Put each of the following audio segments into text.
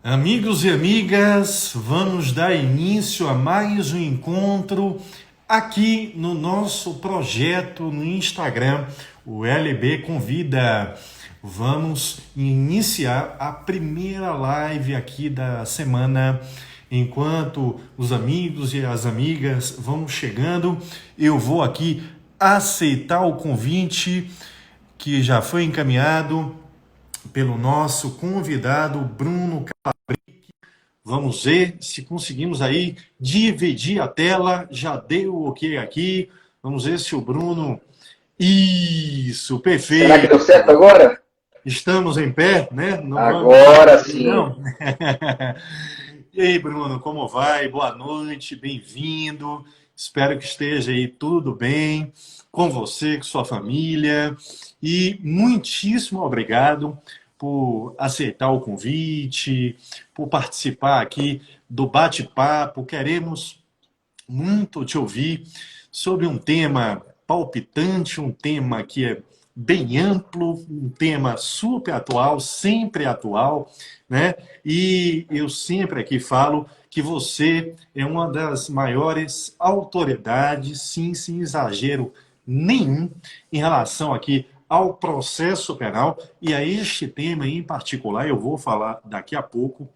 Amigos e amigas, vamos dar início a mais um encontro aqui no nosso projeto no Instagram, o LB Convida. Vamos iniciar a primeira live aqui da semana. Enquanto os amigos e as amigas vão chegando, eu vou aqui aceitar o convite que já foi encaminhado pelo nosso convidado Bruno. Vamos ver se conseguimos aí dividir a tela. Já deu o ok aqui. Vamos ver se o Bruno... Isso, perfeito. Será que deu certo agora? Estamos em pé, né? Não agora sim. Não. E aí, Bruno, como vai? Boa noite, bem-vindo. Espero que esteja aí tudo bem com você, com sua família. E muitíssimo obrigado por aceitar o convite, por participar aqui do bate-papo. Queremos muito te ouvir sobre um tema palpitante, um tema que é bem amplo, um tema super atual, sempre atual, né? E eu sempre aqui falo que você é uma das maiores autoridades, sim, sem exagero nenhum, em relação aqui ao processo penal e a este tema em particular. Eu vou falar daqui a pouco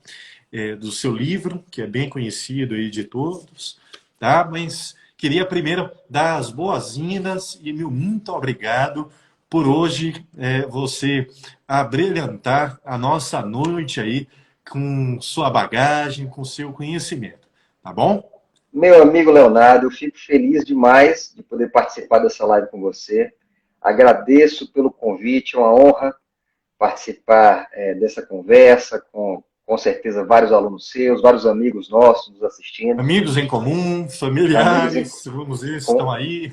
do seu livro, que é bem conhecido aí de todos, tá? Mas queria primeiro dar as boas-vindas e meu muito obrigado por hoje você abrilhantar a nossa noite aí com sua bagagem, com seu conhecimento, tá bom? Meu amigo Leonardo, eu fico feliz demais de poder participar dessa live com você. Agradeço pelo convite, é uma honra participar dessa conversa com certeza vários alunos seus, vários amigos nossos nos assistindo. Amigos em comum, familiares, vamos ver se estão aí.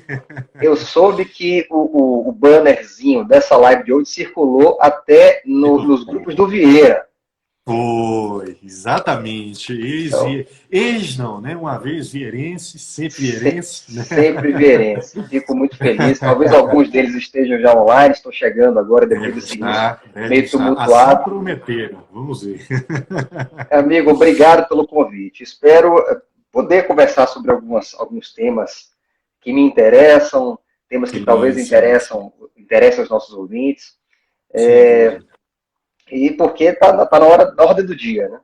Eu soube que o bannerzinho dessa live de hoje circulou até nos grupos do Vieira. Foi, exatamente. Ex não, né? Uma vez vierense, sempre vierense. Né? Sempre vierense. Fico muito feliz. Talvez alguns deles estejam já online, estão chegando agora, depois desse início meio tumultuado. Assim prometeram, vamos ver. Amigo, obrigado pelo convite. Espero poder conversar sobre alguns temas que me interessam, temas que talvez interessem os nossos ouvintes. E porque está na ordem do dia, né?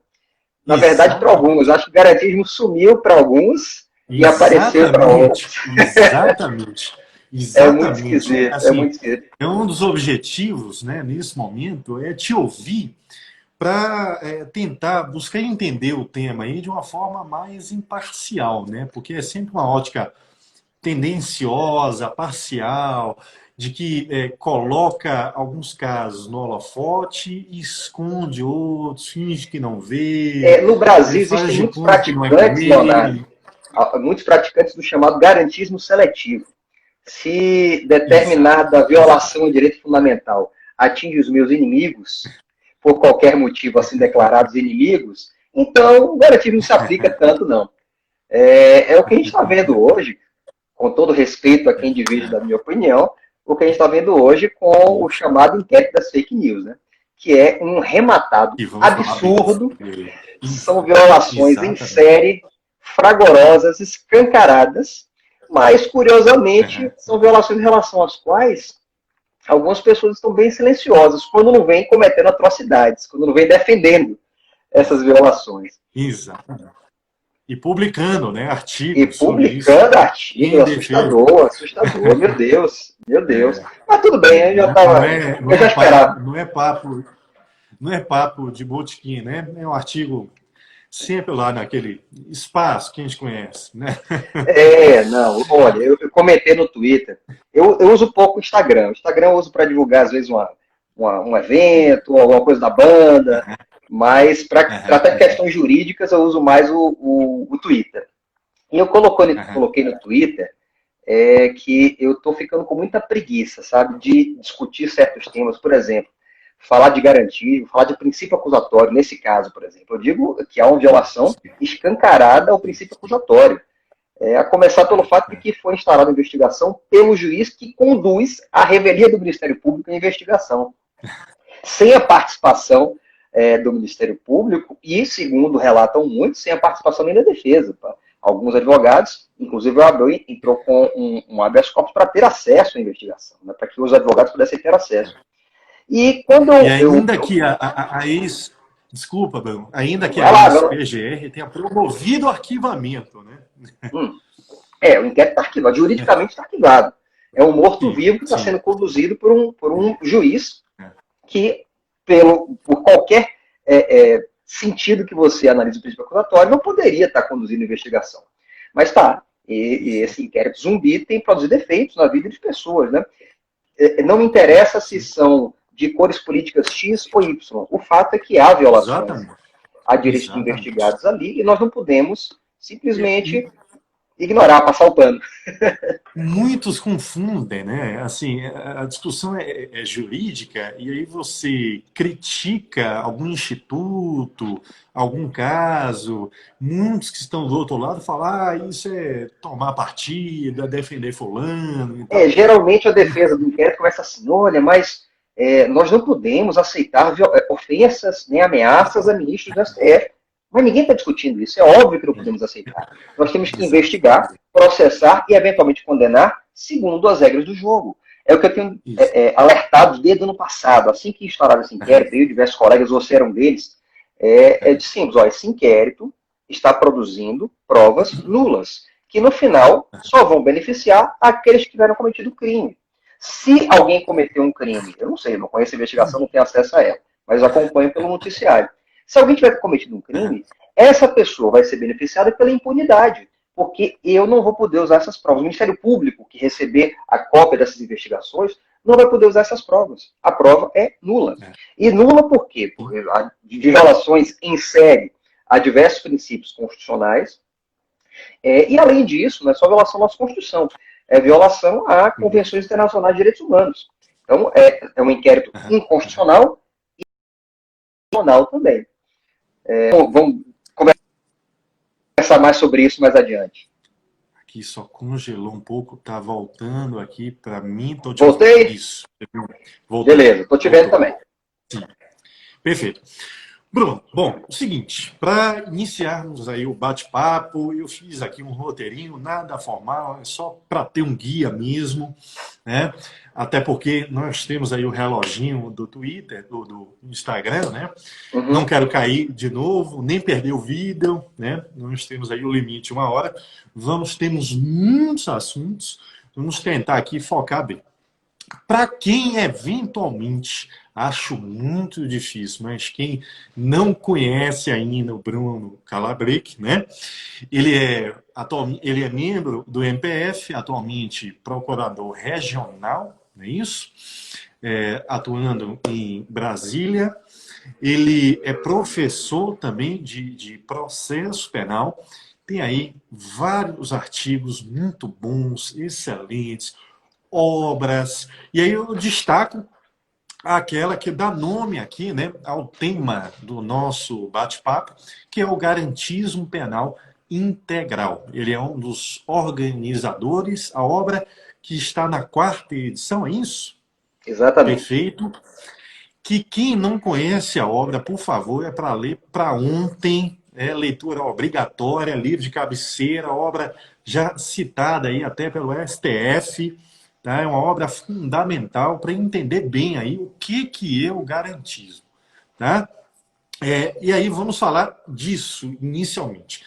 Na verdade, para alguns. Acho que o garantismo sumiu para alguns e apareceu para outros. Exatamente. É muito esquisito, assim, é muito esquisito. É um dos objetivos, né, nesse momento, é te ouvir para tentar buscar entender o tema aí de uma forma mais imparcial, né? Porque é sempre uma ótica tendenciosa, parcial, de que coloca alguns casos no holofote e esconde outros, finge que não vê. No Brasil existem muitos praticantes, Leonardo, muitos praticantes do chamado garantismo seletivo. Se determinada violação ao direito fundamental atinge os meus inimigos, por qualquer motivo assim declarados inimigos, então o garantismo não se aplica tanto, não. É o que a gente está vendo hoje, com todo respeito a quem divide da minha opinião, o que a gente está vendo hoje com o chamado inquérito das fake news, né? Que é um rematado absurdo, são violações em série, fragorosas, escancaradas, mas, curiosamente, são violações em relação às quais algumas pessoas estão bem silenciosas, quando não vêm cometendo atrocidades, quando não vêm defendendo essas violações. Exatamente. E publicando, né, artigos. E publicando artigos, assustador, meu Deus. Mas tudo bem, eu já estava. Eu já esperava. Não é papo de botequim, né? É um artigo sempre lá naquele espaço que a gente conhece, né? Não, olha, eu comentei no Twitter. Eu uso pouco o Instagram. O Instagram eu uso para divulgar, às vezes, um evento, alguma coisa da banda. Mas para tratar de questões jurídicas, eu uso mais o Twitter. E eu coloquei no Twitter que eu estou ficando com muita preguiça, sabe, de discutir certos temas. Por exemplo, falar de garantia, falar de princípio acusatório, nesse caso, por exemplo. Eu digo que há uma violação escancarada ao princípio acusatório. A começar pelo fato de que foi instaurada a investigação pelo juiz que conduz a revelia do Ministério Público em investigação. Sem a participação do Ministério Público e, segundo relatam muitos, sem a participação nem da defesa. Tá? Alguns advogados, inclusive o Abreu entrou com um habeas corpus para ter acesso à investigação, né? Para que os advogados pudessem ter acesso. E quando E ainda que a ex... Desculpa, Bruno. Ainda que a ex-PGR tenha promovido o arquivamento, né? O inquérito está arquivado, juridicamente está arquivado. É um morto-vivo que está sendo conduzido por um juiz que, por qualquer sentido que você analise o princípio acusatório, não poderia estar conduzindo a investigação. Mas está. E esse inquérito zumbi tem produzido efeitos na vida de pessoas, né? Não me interessa se são de cores políticas X ou Y. O fato é que há violações a direitos de investigados ali e nós não podemos simplesmente ignorar, passar o pano. Muitos confundem, né? Assim, a discussão é jurídica e aí você critica algum instituto, algum caso. Muitos que estão do outro lado falam, isso é tomar partida, defender fulano. E tal. Geralmente a defesa do inquérito começa assim, olha, mas nós não podemos aceitar ofensas nem ameaças a ministros do STF. Mas ninguém está discutindo isso. É óbvio que não podemos aceitar. Nós temos que investigar, processar e, eventualmente, condenar segundo as regras do jogo. É o que eu tenho alertado desde o ano passado. Assim que instaurado esse inquérito, eu e diversos colegas, você era um deles, dissemos, esse inquérito está produzindo provas nulas, que, no final, só vão beneficiar aqueles que tiveram cometido o crime. Se alguém cometeu um crime, eu não sei, eu não conheço a investigação, não tenho acesso a ela, mas acompanho pelo noticiário. Se alguém tiver cometido um crime, essa pessoa vai ser beneficiada pela impunidade, porque eu não vou poder usar essas provas. O Ministério Público, que receber a cópia dessas investigações, não vai poder usar essas provas. A prova é nula. E nula por quê? Porque de violações em série a diversos princípios constitucionais. E, além disso, não é só violação à nossa Constituição, é violação a convenções internacionais de direitos humanos. Então, é um inquérito inconstitucional e constitucional também. Vamos conversar mais sobre isso mais adiante. Aqui só congelou um pouco, tá voltando aqui para mim. Voltei? Isso. Voltei. Beleza, estou te vendo também. Sim. Perfeito. Bruno, bom, o seguinte, para iniciarmos aí o bate-papo, eu fiz aqui um roteirinho, nada formal, é só para ter um guia mesmo, né? Até porque nós temos aí o reloginho do Twitter, do Instagram, né? Não quero cair de novo, nem perder o vídeo, né? Nós temos aí o limite 1 hora. Temos muitos assuntos, vamos tentar aqui focar bem. Para quem eventualmente, acho muito difícil, mas quem não conhece ainda o Bruno Calabrec, né? Ele é membro do MPF, atualmente procurador regional, não é isso? Atuando em Brasília. Ele é professor também de processo penal. Tem aí vários artigos muito bons, excelentes, obras. E aí eu destaco aquela que dá nome aqui, né, ao tema do nosso bate-papo, que é o garantismo penal integral. Ele é um dos organizadores, a obra que está na 4ª edição, é isso? Exatamente. Perfeito. Que quem não conhece a obra, por favor, é para ler para ontem, leitura obrigatória, livro de cabeceira, obra já citada aí até pelo STF, tá? É uma obra fundamental para entender bem aí o que é o garantismo, tá? E aí vamos falar disso inicialmente.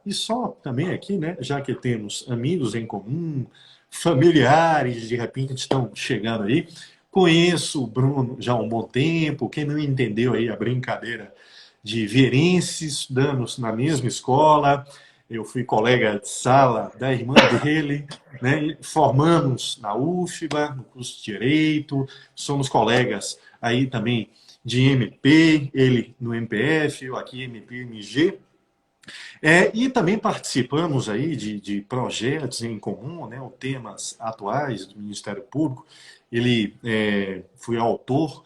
E só também aqui, né, já que temos amigos em comum, familiares de repente estão chegando aí, conheço o Bruno já há um bom tempo, quem não entendeu aí a brincadeira de verense, estudamos na mesma escola, eu fui colega de sala da irmã dele, né? Formamos na UFBA, no curso de Direito, somos colegas aí também de MP, ele no MPF, eu aqui MP-MG. E também participamos aí de projetos em comum, né, temas atuais do Ministério Público. Ele é autor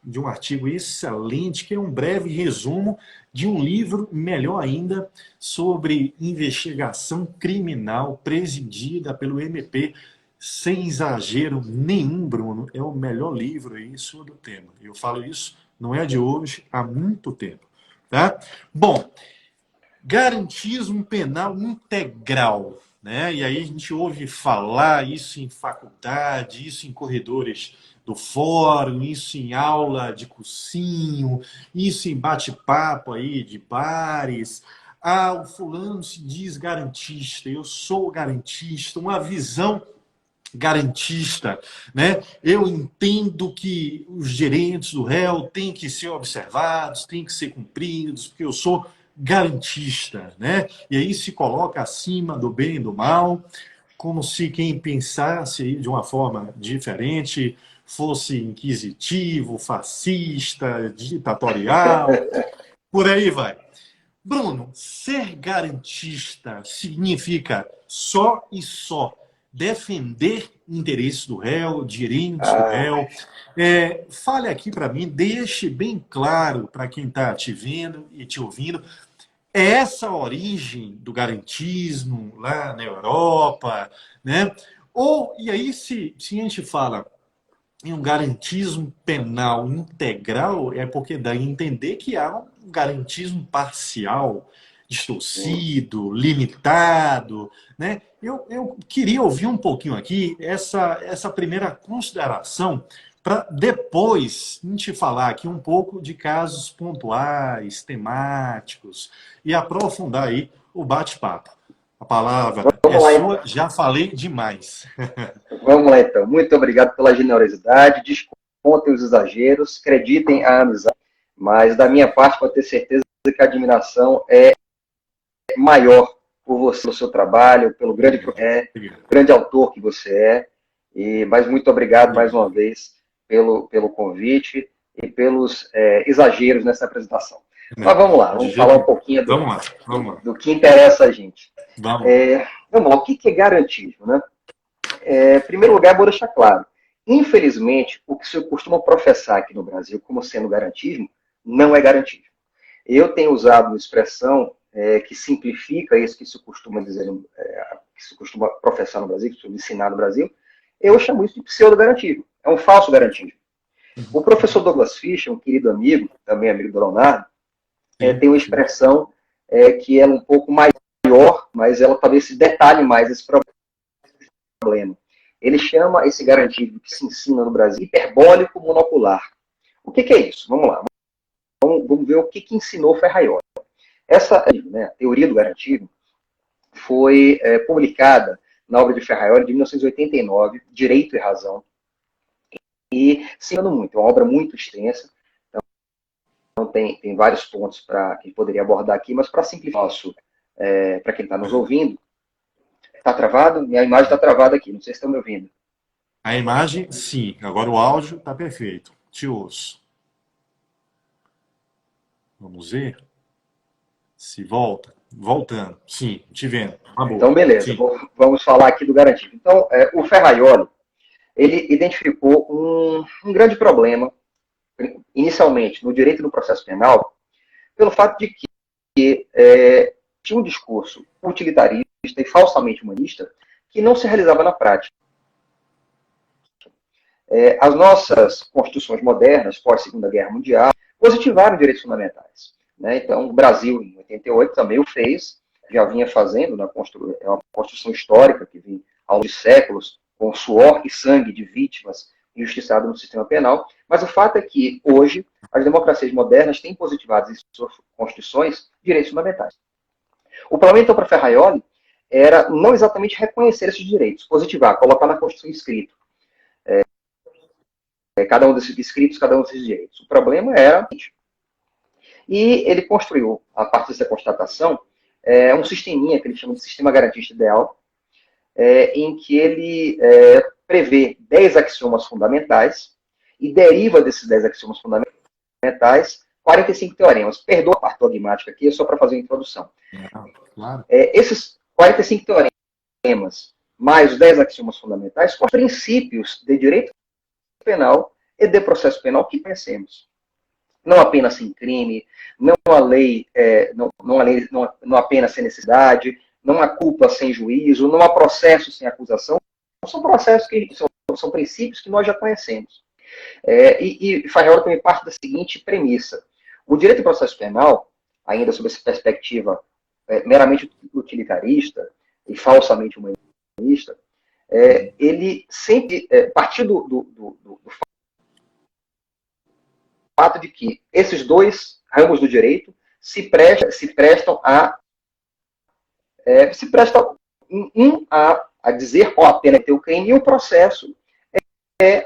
de um artigo excelente, que é um breve resumo de um livro, melhor ainda, sobre investigação criminal presidida pelo MP, sem exagero nenhum, Bruno. É o melhor livro aí sobre o tema. Eu falo isso não é de hoje, há muito tempo. Tá? Bom, garantismo penal integral, né? E aí a gente ouve falar isso em faculdade, isso em corredores do fórum, isso em aula de cursinho, isso em bate-papo aí de bares. Ah, o fulano se diz garantista, eu sou garantista, uma visão garantista, né? Eu entendo que os direitos do réu têm que ser observados, têm que ser cumpridos, porque eu sou garantista, né? E aí se coloca acima do bem e do mal, como se quem pensasse de uma forma diferente fosse inquisitivo, fascista, ditatorial, por aí vai. Bruno, ser garantista significa só e só defender interesses do réu, direitos do réu. Fale aqui para mim, deixe bem claro para quem está te vendo e te ouvindo, é essa a origem do garantismo lá na Europa, né? Ou, e aí, se a gente fala em um garantismo penal integral, é porque dá a entender que há um garantismo parcial, distorcido, limitado, né? Eu queria ouvir um pouquinho aqui essa primeira consideração para depois a gente falar aqui um pouco de casos pontuais, temáticos e aprofundar aí o bate-papo. A palavra é sua, já falei demais. Vamos lá, então. Muito obrigado pela generosidade. Descontem os exageros, acreditem a amizade. Mas, da minha parte, pode ter certeza que a admiração é maior por você, pelo seu trabalho, pelo grande autor que você é. Mas muito obrigado mais uma vez pelo convite e pelos exageros nessa apresentação. Mas vamos lá, vamos falar um pouquinho do que interessa a gente. Vamos lá, o que é garantismo, né? Em primeiro lugar, vou deixar claro. Infelizmente, o que se costuma professar aqui no Brasil como sendo garantismo, não é garantismo. Eu tenho usado uma expressão que simplifica isso que se costuma dizer, que se costuma professar no Brasil, que se costuma ensinar no Brasil. Eu chamo isso de pseudo-garantismo. É um falso garantismo. O professor Douglas Fischer, um querido amigo, também amigo do Leonardo, tem uma expressão que é um pouco maior, mas ela talvez se detalhe mais esse problema. Ele chama esse garantismo que se ensina no Brasil hiperbólico monocular. O que é isso? Vamos lá. Vamos ver o que ensinou Ferraioli. Essa teoria do garantismo foi publicada na obra de Ferraioli de 1989, Direito e Razão, e se engano muito, é uma obra muito extensa, então tem vários pontos que a gente poderia abordar aqui, mas para simplificar, para quem está nos ouvindo, está travado? Minha imagem está travada aqui, não sei se estão me ouvindo. A imagem, sim, agora o áudio está perfeito, te ouço. Vamos ver se voltando, sim, te vendo. Então, beleza, vamos falar aqui do garantismo. Então, o Ferraioli, ele identificou um grande problema, inicialmente, no direito e no processo penal, pelo fato de que tinha um discurso utilitarista e falsamente humanista que não se realizava na prática. As nossas constituições modernas, pós-Segunda Guerra Mundial, positivaram direitos fundamentais. Né? Então, o Brasil, em 88, também o fez, já vinha fazendo, é uma construção histórica que vinha ao longo de séculos, com suor e sangue de vítimas injustiçadas no sistema penal, mas o fato é que, hoje, as democracias modernas têm positivado em suas constituições direitos fundamentais. O problema, então, para Ferraioli, era não exatamente reconhecer esses direitos, positivar, colocar na Constituição escrito. Cada um desses escritos, cada um desses direitos. O problema era... E ele construiu, a partir dessa constatação, um sisteminha que ele chama de sistema garantista ideal, em que ele prevê 10 axiomas fundamentais e deriva desses 10 axiomas fundamentais 45 teoremas. Perdoa a parte dogmática aqui, é só para fazer a introdução. Claro. Esses 45 teoremas, mais os 10 axiomas fundamentais, são os princípios de direito penal e de processo penal que conhecemos. Não apenas sem crime, não há lei, não apenas sem necessidade, não há culpa sem juízo, não há processo sem acusação. São processos são princípios que nós já conhecemos. E Ferraioli também parte da seguinte premissa. O direito do processo penal, ainda sob essa perspectiva meramente utilitarista e falsamente humanista, ele sempre partiu do fato de que esses dois ramos do direito se prestam a dizer qual a pena que tem o crime e o processo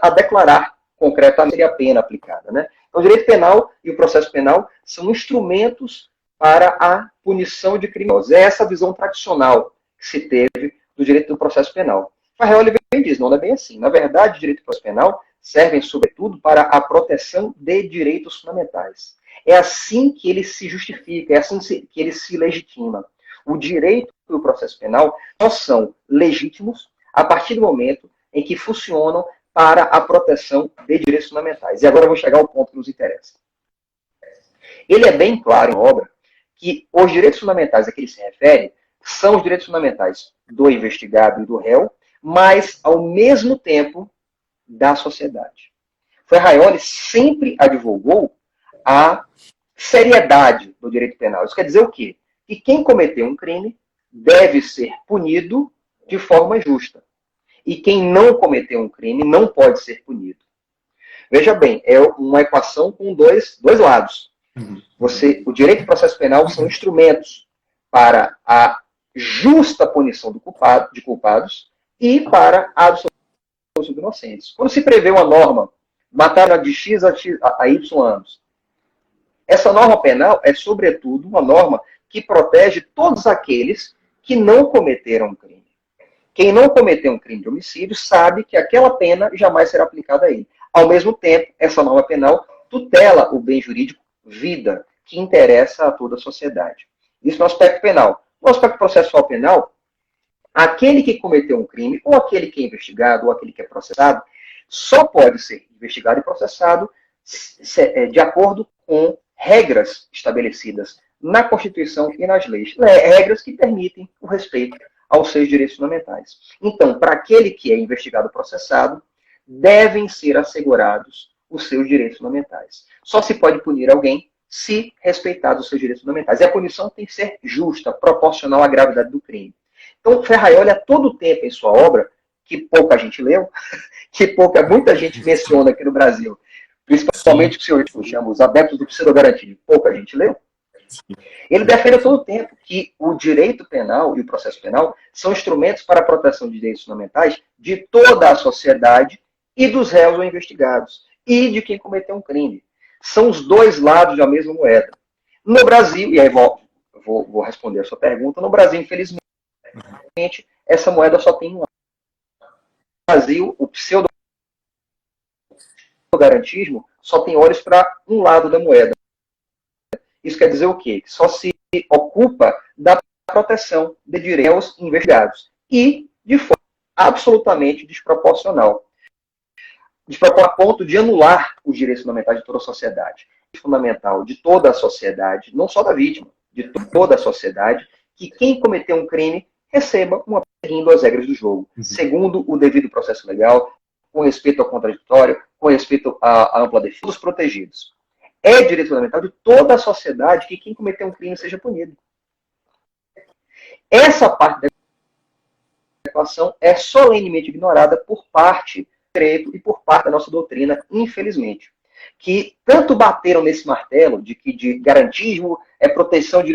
a declarar concretamente a pena aplicada. Né? Então, o direito penal e o processo penal são instrumentos para a punição de criminosos. É essa visão tradicional que se teve do direito do processo penal. Ferraioli bem diz, não é bem assim. Na verdade, o direito do processo penal servem, sobretudo, para a proteção de direitos fundamentais. É assim que ele se justifica, é assim que ele se legitima. O direito e o processo penal só são legítimos a partir do momento em que funcionam para a proteção de direitos fundamentais. E agora eu vou chegar ao ponto que nos interessa. Ele é bem claro em obra que os direitos fundamentais a que ele se refere são os direitos fundamentais do investigado e do réu, mas, ao mesmo tempo, da sociedade. Ferraioli sempre advogou a seriedade do direito penal. Isso quer dizer o quê? Que quem cometeu um crime deve ser punido de forma justa. E quem não cometeu um crime não pode ser punido. Veja bem, é uma equação com dois lados. O direito e o processo penal são instrumentos para a justa punição de culpados e para a absolução dos inocentes. Quando se prevê uma norma, matar de X a Y anos, essa norma penal é, sobretudo, uma norma que protege todos aqueles que não cometeram um crime. Quem não cometeu um crime de homicídio sabe que aquela pena jamais será aplicada a ele. Ao mesmo tempo, essa norma penal tutela o bem jurídico vida, que interessa a toda a sociedade. Isso no aspecto penal. No aspecto processual penal, aquele que cometeu um crime, ou aquele que é investigado, ou aquele que é processado, só pode ser investigado e processado de acordo com regras estabelecidas na Constituição e nas leis. Regras que permitem o respeito aos seus direitos fundamentais. Então, para aquele que é investigado e processado, devem ser assegurados os seus direitos fundamentais. Só se pode punir alguém se respeitados os seus direitos fundamentais. E a punição tem que ser justa, proporcional à gravidade do crime. Então, Ferraioli, a todo tempo em sua obra, que pouca gente leu, que muita gente menciona aqui no Brasil, principalmente o que o senhor chama os adeptos do pseudo-garantismo, pouca gente leu, ele defende a todo tempo que o direito penal e o processo penal são instrumentos para a proteção de direitos fundamentais de toda a sociedade e dos réus ou investigados, e de quem cometeu um crime. São os dois lados da mesma moeda. No Brasil, e aí vou responder a sua pergunta, no Brasil, infelizmente, essa moeda só tem um lado. No Brasil, o pseudo-garantismo só tem olhos para um lado da moeda. Isso quer dizer o quê? Que só se ocupa da proteção de direitos investigados e de forma absolutamente desproporcional. A ponto de anular os direitos fundamentais de toda a sociedade. É fundamental de toda a sociedade, não só da vítima, de toda a sociedade, que quem cometeu um crime receba uma seguindo as regras do jogo, segundo o devido processo legal, com respeito ao contraditório, com respeito à ampla defesa, dos protegidos. É direito fundamental de toda a sociedade que quem cometeu um crime seja punido. Essa parte da equação é solenemente ignorada por parte do direito e por parte da nossa doutrina, infelizmente. Que tanto bateram nesse martelo de que de garantismo é proteção de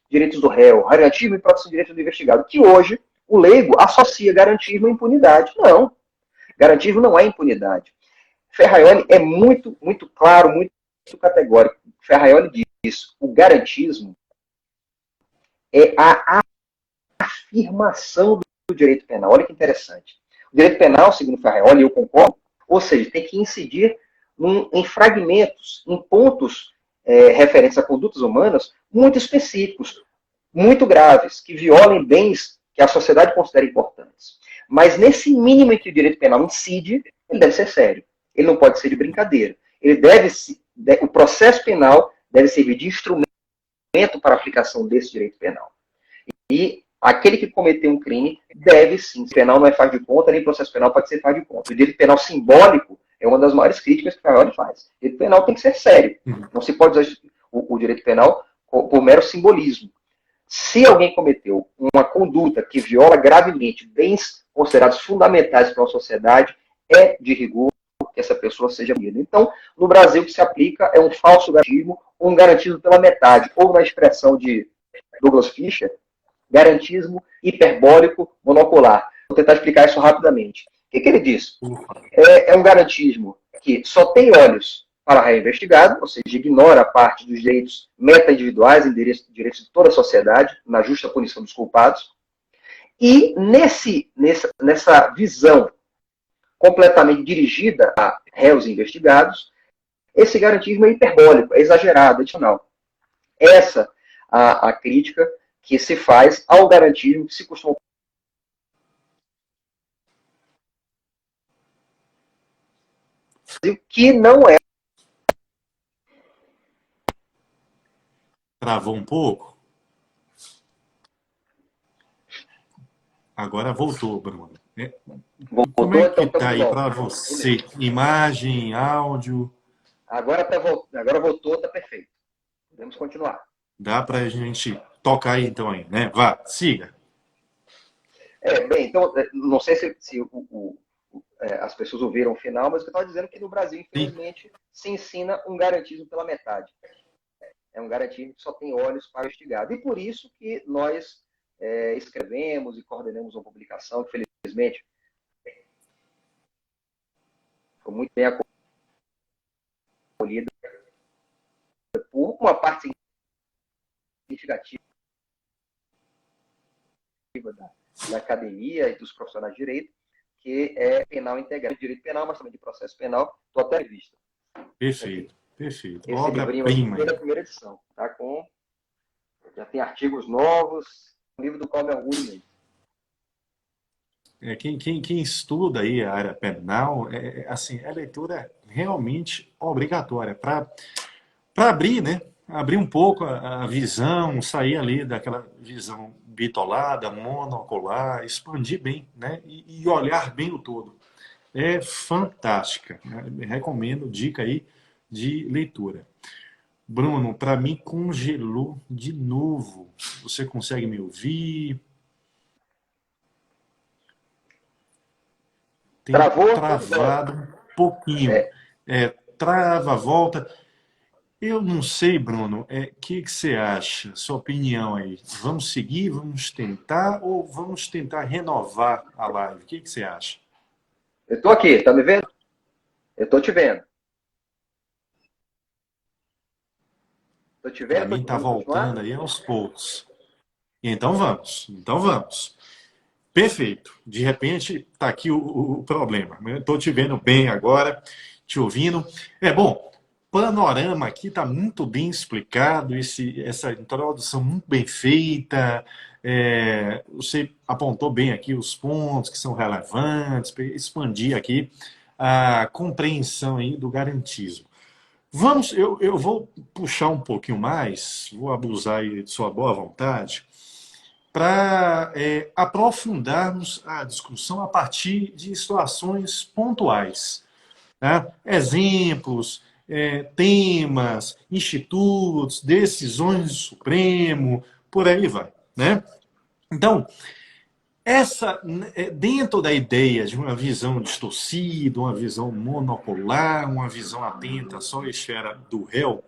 direitos do réu, garantismo e proteção de direitos do investigado, que hoje o leigo associa garantismo à impunidade. Não. Garantismo não é impunidade. Ferraioli é muito, muito claro, muito categórico. Ferraioli diz: o garantismo é a afirmação do direito penal. Olha que interessante. O direito penal, segundo Ferraioli, eu concordo, ou seja, tem que incidir em fragmentos, em pontos referentes a condutas humanas muito específicos, muito graves, que violem bens que a sociedade considera importantes. Mas nesse mínimo em que o direito penal incide, ele deve ser sério. Ele não pode ser de brincadeira. O processo penal deve servir de instrumento para a aplicação desse direito penal. E aquele que cometeu um crime deve sim. Penal não é faz de conta, nem processo penal pode ser faz de conta. O direito penal simbólico É uma das maiores críticas que o Fayol faz. O direito penal tem que ser sério. Não se pode usar o direito penal por mero simbolismo. Se alguém cometeu uma conduta que viola gravemente bens considerados fundamentais para uma sociedade, é de rigor que essa pessoa seja punida. Então, no Brasil, o que se aplica é um falso garantismo, ou um garantismo pela metade, ou na expressão de Douglas Fischer, garantismo hiperbólico monocular. Vou tentar explicar isso rapidamente. O que ele diz? É um garantismo que só tem olhos para a réu investigado, ou seja, ignora a parte dos direitos meta-individuais, direitos de toda a sociedade, na justa punição dos culpados. E nessa visão completamente dirigida a réus investigados, esse garantismo é hiperbólico, é exagerado, é adicional. Essa a crítica que se faz ao garantismo que se costuma que não é. Travou um pouco? Agora voltou, Bruno. Como é que está aí para você? Imagem, áudio? Agora voltou, está perfeito. Podemos continuar. Dá para a gente tocar aí então aí, né? Vá, siga. Bem, então, não sei se as pessoas ouviram o final, mas eu estava dizendo que no Brasil, infelizmente, se ensina um garantismo pela metade. É um garantismo que só tem olhos para o investigado. E por isso que nós escrevemos e coordenamos uma publicação que, felizmente, foi muito bem acolhida por uma parte significativa da academia e dos profissionais de direito, que é penal integral, de direito penal, mas também de processo penal, estou até em vista. Perfeito, perfeito. Esse livrinho é da primeira edição, tá? Já tem artigos novos, um livro do qual me orgulho muito. Quem estuda aí a área penal, assim, a leitura é realmente obrigatória para abrir, né? Abrir um pouco a visão, sair ali daquela visão bitolada, monocular, expandir bem, né? E olhar bem o todo. É fantástica. Né? Recomendo, dica aí de leitura. Bruno, para mim congelou de novo. Você consegue me ouvir? Tem travado um pouquinho. Trava, volta. Eu não sei, Bruno, que você acha? Sua opinião aí. Vamos seguir, vamos tentar ou vamos tentar renovar a live? O que você acha? Eu estou aqui, tá me vendo? Eu estou te vendo. Estou te vendo. Para mim está voltando aí aos poucos. Então vamos. Perfeito. De repente está aqui o problema. Estou te vendo bem agora, te ouvindo. Bom. Panorama aqui está muito bem explicado, essa introdução muito bem feita. Você apontou bem aqui os pontos que são relevantes, para expandir aqui a compreensão aí do garantismo. Eu vou puxar um pouquinho mais, vou abusar aí de sua boa vontade, para aprofundarmos a discussão a partir de situações pontuais. Né? Exemplos, temas, institutos, decisões do Supremo, por aí vai. Né? Então, dentro da ideia de uma visão distorcida, uma visão monocular, uma visão atenta só à esfera do réu,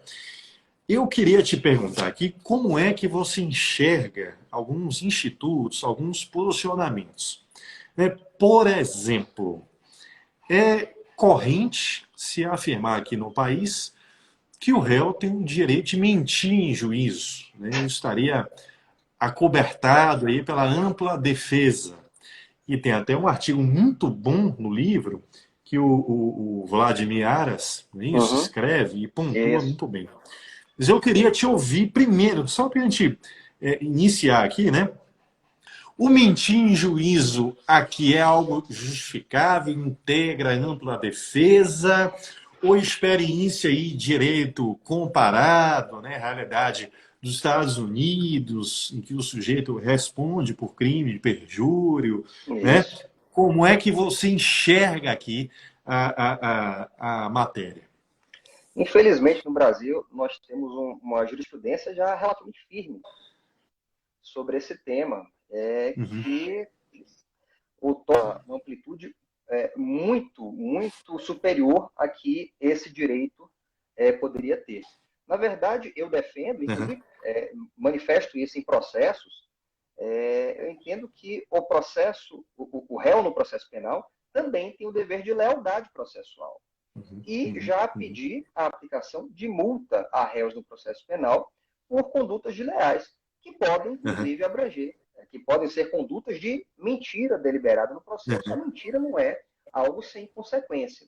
eu queria te perguntar aqui como é que você enxerga alguns institutos, alguns posicionamentos. Né? Por exemplo, corrente se afirmar aqui no país que o réu tem o direito de mentir em juízo. Né? Ele estaria acobertado aí pela ampla defesa. E tem até um artigo muito bom no livro que o Vladimir Aras escreve e pontua muito bem. Mas eu queria te ouvir primeiro, só para a gente iniciar aqui, né? O mentir em juízo aqui é algo justificável, integra a ampla defesa, ou experiência aí, direito comparado, né, realidade dos Estados Unidos, em que o sujeito responde por crime de perjúrio, né? Como é que você enxerga aqui a matéria? Infelizmente, no Brasil, nós temos uma jurisprudência já relativamente firme sobre esse tema, Uhum, que torna uma amplitude muito, muito superior a que esse direito poderia ter. Na verdade, eu defendo, uhum, inclusive manifesto isso em processos, eu entendo que o processo, o réu no processo penal também tem o dever de lealdade processual. uhum, E uhum, já uhum, pedir a aplicação de multa a réus no processo penal por condutas desleais, que podem, uhum, inclusive, abranger, que podem ser condutas de mentira deliberada no processo. A uhum, mentira não é algo sem consequência.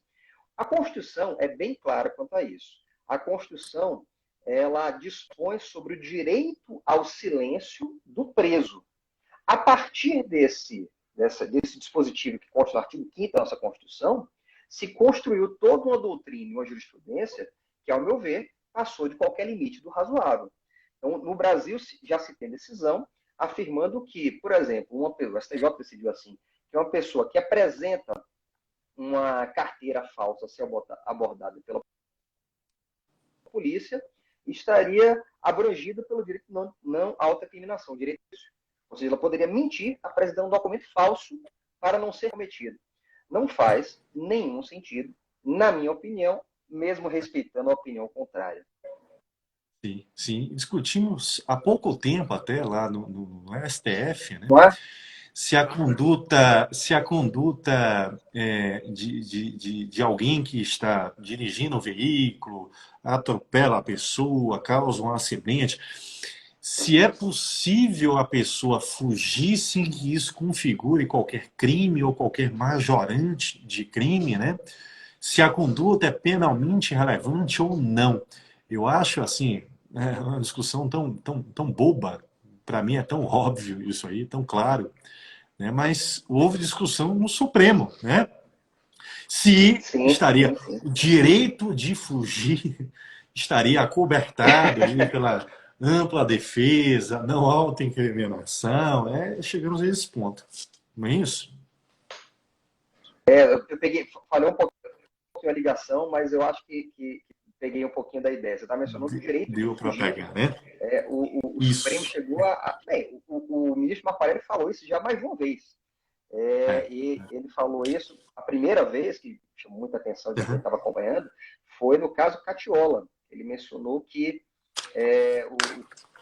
A Constituição é bem clara quanto a isso. A Constituição, ela dispõe sobre o direito ao silêncio do preso. A partir desse dispositivo que consta no artigo 5º da nossa Constituição, se construiu toda uma doutrina e uma jurisprudência que, ao meu ver, passou de qualquer limite do razoável. Então, no Brasil, já se tem decisão afirmando que, por exemplo, o STJ decidiu assim, que uma pessoa que apresenta uma carteira falsa a ser abordada pela polícia estaria abrangida pelo direito de não autoincriminação, direito. Ou seja, ela poderia mentir apresentando um documento falso para não ser cometido. Não faz nenhum sentido, na minha opinião, mesmo respeitando a opinião contrária. sim, sim. Discutimos há pouco tempo até lá no STF, né? Não é? Se a conduta de alguém que está dirigindo o veículo atropela a pessoa, causa um acidente, se é possível a pessoa fugir sem que isso configure qualquer crime ou qualquer majorante de crime, né? Se a conduta é penalmente relevante ou não. Eu acho assim, é uma discussão tão boba. Para mim é tão óbvio isso aí, tão claro, né? Mas houve discussão no Supremo, né? Se Sim, estaria sim, sim. o direito de fugir estaria acobertado ali pela ampla defesa, não autoincriminação, chegamos a esse ponto, não é isso? Falei um pouquinho a ligação, mas eu acho que peguei um pouquinho da ideia. Você está mencionando o direito de Deu para fugir. pegar, né? O Supremo Isso. chegou bem, o ministro Marco falou isso já mais de uma vez. É. E ele falou isso, a primeira vez, que chamou muita atenção de quem Uhum, estava acompanhando, foi no caso Catiola. Ele mencionou que é,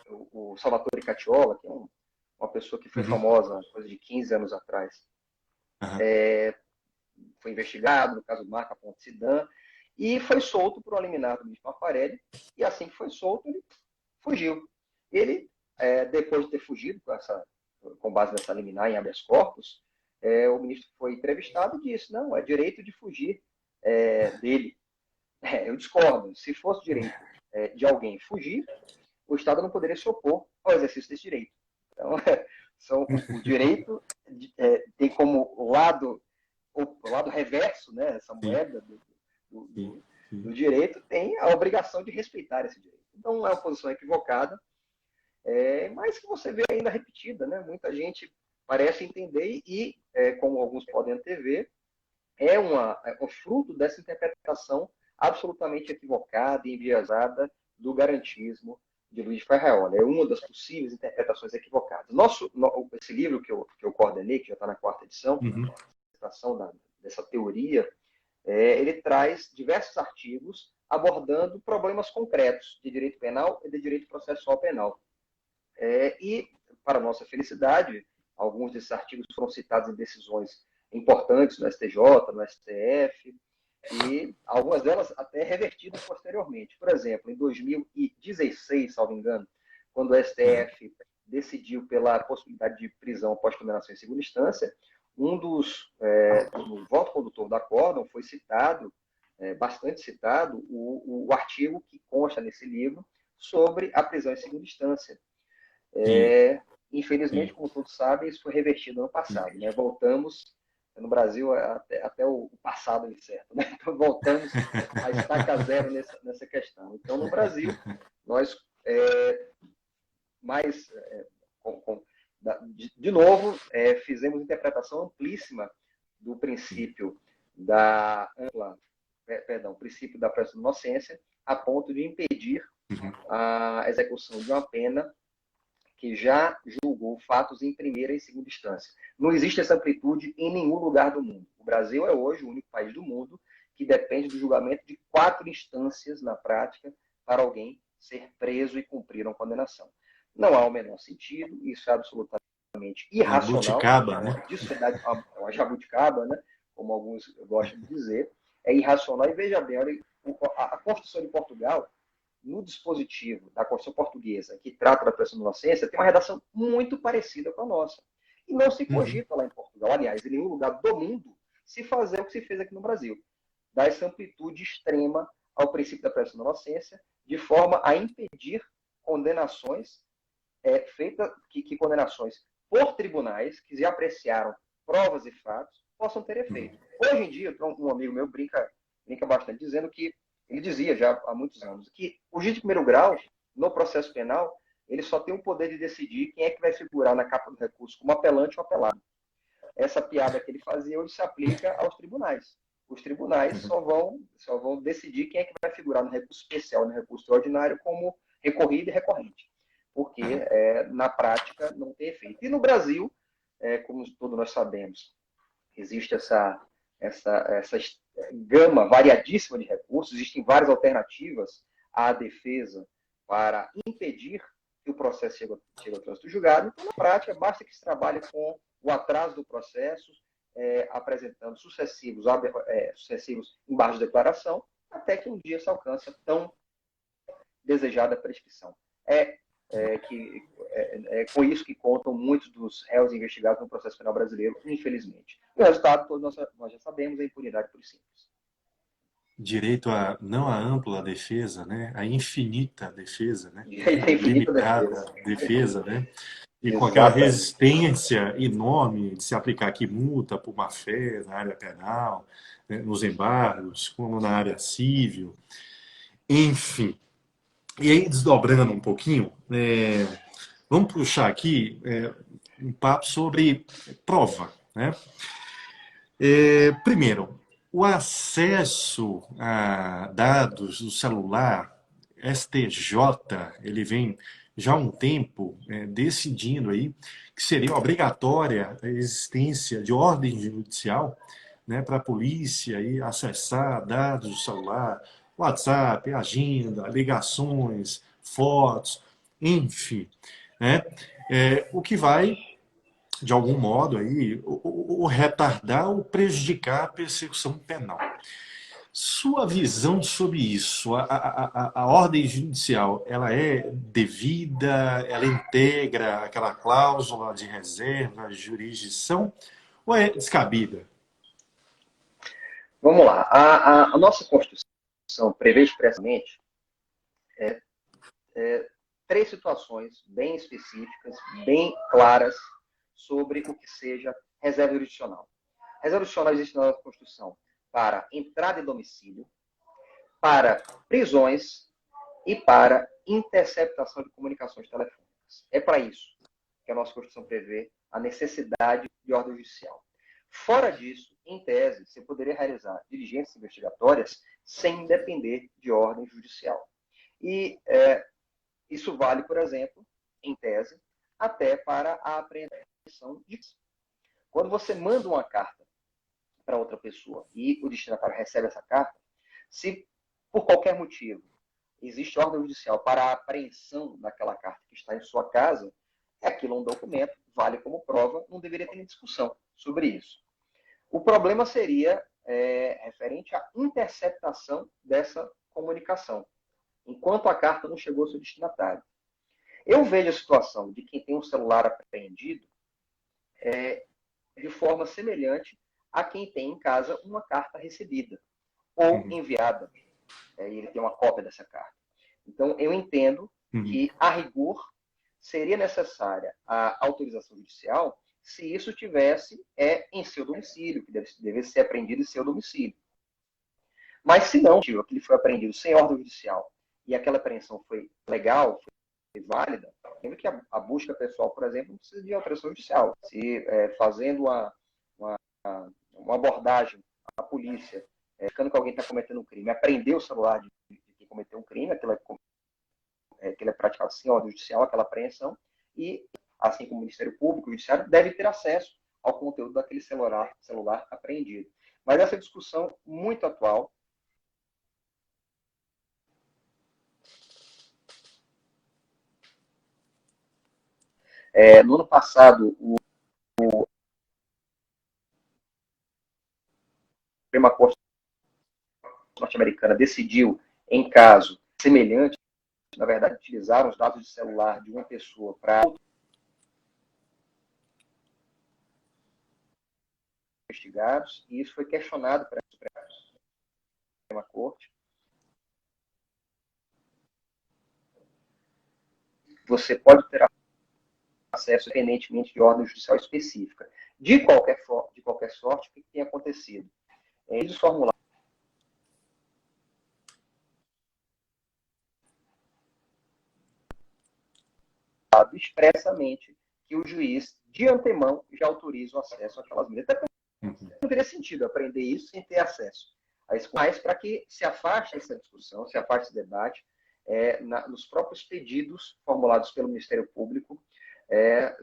o Salvatore Catiola, que é uma pessoa que foi uhum, famosa coisa de 15 anos atrás, uhum. foi investigado no caso do Marca Ponte Sidan e foi solto por um liminar do ministro Marco, e assim que foi solto, ele fugiu. Ele, depois de ter fugido com base nessa liminar em habeas corpus, o ministro foi entrevistado e disse, não, é direito de fugir dele. Eu discordo. Se fosse direito de alguém fugir, o Estado não poderia se opor ao exercício desse direito. Então, o direito tem como lado reverso, né, essa Sim, moeda do, sim, do, sim. do direito, tem a obrigação de respeitar esse direito. Então, é uma posição equivocada, mas que você vê ainda repetida, né? Muita gente parece entender e, como alguns podem antever, é um fruto dessa interpretação absolutamente equivocada e enviesada do garantismo de Luiz Ferreira. É uma das possíveis interpretações equivocadas. Esse livro que eu coordenei, que já está na 4ª edição, Uhum, dessa teoria, ele traz diversos artigos abordando problemas concretos de direito penal e de direito processual penal. E, para nossa felicidade, alguns desses artigos foram citados em decisões importantes no STJ, no STF, e algumas delas até revertidas posteriormente. Por exemplo, em 2016, salvo engano, quando o uhum, STF decidiu pela possibilidade de prisão após condenação em segunda instância, no voto condutor da acórdão foi citado, bastante citado, o artigo que consta nesse livro sobre a prisão em segunda instância. sim, Infelizmente, sim. como todos sabem, isso foi revertido ano passado. Né? Voltamos, no Brasil, até o passado incerto. Né? Então, voltamos à estaca zero nessa questão. Então, no Brasil, nós, mais, de novo, fizemos interpretação amplíssima do princípio da ampla, o princípio da presunção de inocência, a ponto de impedir a execução de uma pena que já julgou fatos em primeira e segunda instância. Não existe essa amplitude em nenhum lugar do mundo. O Brasil é hoje o único país do mundo que depende do julgamento de 4 instâncias na prática para alguém ser preso e cumprir uma condenação. Não há o menor sentido, isso é absolutamente irracional. Jabuticaba, né? Uma jabuticaba, né? Como alguns gostam de dizer. É irracional. E veja bem, a Constituição de Portugal, no dispositivo da Constituição Portuguesa, que trata da presunção de inocência, tem uma redação muito parecida com a nossa. E não se cogita lá em Portugal, aliás, em nenhum lugar do mundo, se fazer o que se fez aqui no Brasil. Dar essa amplitude extrema ao princípio da presunção de inocência, de forma a impedir condenações que condenações por tribunais que já apreciaram provas e fatos possam ter efeito. Hoje em dia, um amigo meu brinca bastante dizendo que ele dizia já há muitos anos que o juiz de primeiro grau, no processo penal, ele só tem o poder de decidir quem é que vai figurar na capa do recurso como apelante ou apelado. Essa piada que ele fazia hoje se aplica aos tribunais. Os tribunais só vão decidir quem é que vai figurar no recurso especial e no recurso extraordinário como recorrido e recorrente. Porque, na prática, não tem efeito. E no Brasil, como todos nós sabemos, existe essa gama variadíssima de recursos, existem várias alternativas à defesa para impedir que o processo chegue ao trânsito julgado. Então, na prática, basta que se trabalhe com o atraso do processo, apresentando sucessivos embargos de declaração, até que um dia se alcance a tão desejada prescrição. É com isso que contam muitos dos réus investigados no processo penal brasileiro, infelizmente. O resultado, todos nós já sabemos, é a impunidade por simples. Direito a não a ampla defesa, né? A infinita defesa, né? A infinita defesa, né? E com aquela Exatamente. resistência enorme de se aplicar aqui multa por má fé na área penal, né? Nos embargos, como na área civil, enfim. E aí, desdobrando um pouquinho, vamos puxar aqui um papo sobre prova, né? Primeiro, o acesso a dados do celular, STJ, ele vem já há um tempo decidindo aí que seria obrigatória a existência de ordem judicial, né, para a polícia aí acessar dados do celular, WhatsApp, agenda, ligações, fotos, enfim, né? O que vai, de algum modo, aí, o retardar ou prejudicar a persecução penal. Sua visão sobre isso, a ordem judicial, ela é devida, ela integra aquela cláusula de reserva, jurisdição, ou é descabida? Vamos lá. A nossa Constituição prevê expressamente 3 situações bem específicas, bem claras, sobre o que seja reserva jurisdicional. Reserva jurisdicional existe na nossa Constituição para entrada em domicílio, para prisões e para interceptação de comunicações telefônicas. É para isso que a nossa Constituição prevê a necessidade de ordem judicial. Fora disso, em tese, você poderia realizar diligências investigatórias sem depender de ordem judicial. E isso vale, por exemplo, em tese, até para a apreensão de... Quando você manda uma carta para outra pessoa e o destinatário recebe essa carta, se por qualquer motivo existe ordem judicial para a apreensão daquela carta que está em sua casa, aquilo é um documento, vale como prova, não deveria ter nem discussão sobre isso. O problema seria referente à interceptação dessa comunicação, enquanto a carta não chegou ao seu destinatário. Eu vejo a situação de quem tem um celular apreendido de forma semelhante a quem tem em casa uma carta recebida ou enviada. E ele tem uma cópia dessa carta. Então, eu entendo que, a rigor, seria necessária a autorização judicial se isso tivesse em seu domicílio, que deve ser apreendido em seu domicílio. Mas se não, aquilo foi apreendido sem ordem judicial e aquela apreensão foi legal, foi válida, lembra que a busca pessoal, por exemplo, não precisa de autorização judicial. Se fazendo uma abordagem à polícia ficando que alguém está cometendo um crime, apreender o celular de quem cometeu um crime, aquilo é praticado sem ordem judicial, aquela apreensão, e, assim como o Ministério Público, o Judiciário, deve ter acesso ao conteúdo daquele celular apreendido. Mas essa discussão muito atual. No ano passado, a Suprema Corte norte-americana decidiu, em caso semelhante, na verdade, utilizaram os dados de celular de uma pessoa para investigados, e isso foi questionado para a Suprema Corte. Você pode ter acesso independentemente de ordem judicial específica. De qualquer sorte, o que tem acontecido? Eles formularam expressamente que o juiz, de antemão, já autoriza o acesso àquelas medidas. Até não teria sentido aprender isso sem ter acesso. Mas para que se afaste essa discussão, se afaste esse debate, nos próprios pedidos formulados pelo Ministério Público,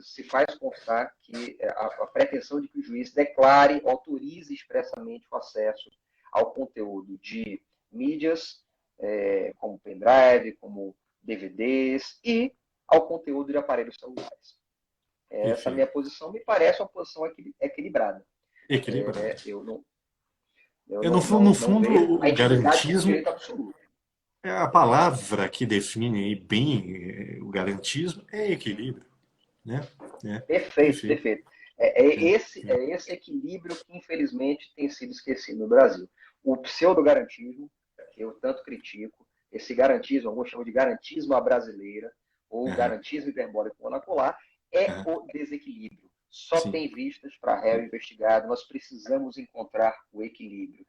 se faz constar que a pretensão de que o juiz declare, autorize expressamente o acesso ao conteúdo de mídias, como pendrive, como DVDs, e ao conteúdo de aparelhos celulares. Essa minha posição me parece uma posição equilibrada. No fundo, o garantismo é a palavra que define bem o garantismo, é equilíbrio. Né? Perfeito. Esse equilíbrio que, infelizmente, tem sido esquecido no Brasil. O pseudo-garantismo, que eu tanto critico, esse garantismo, alguns chamam de garantismo à brasileira, ou garantismo hiperbólico monocular, o desequilíbrio. Só tem vistas para réu investigado, nós precisamos encontrar o equilíbrio.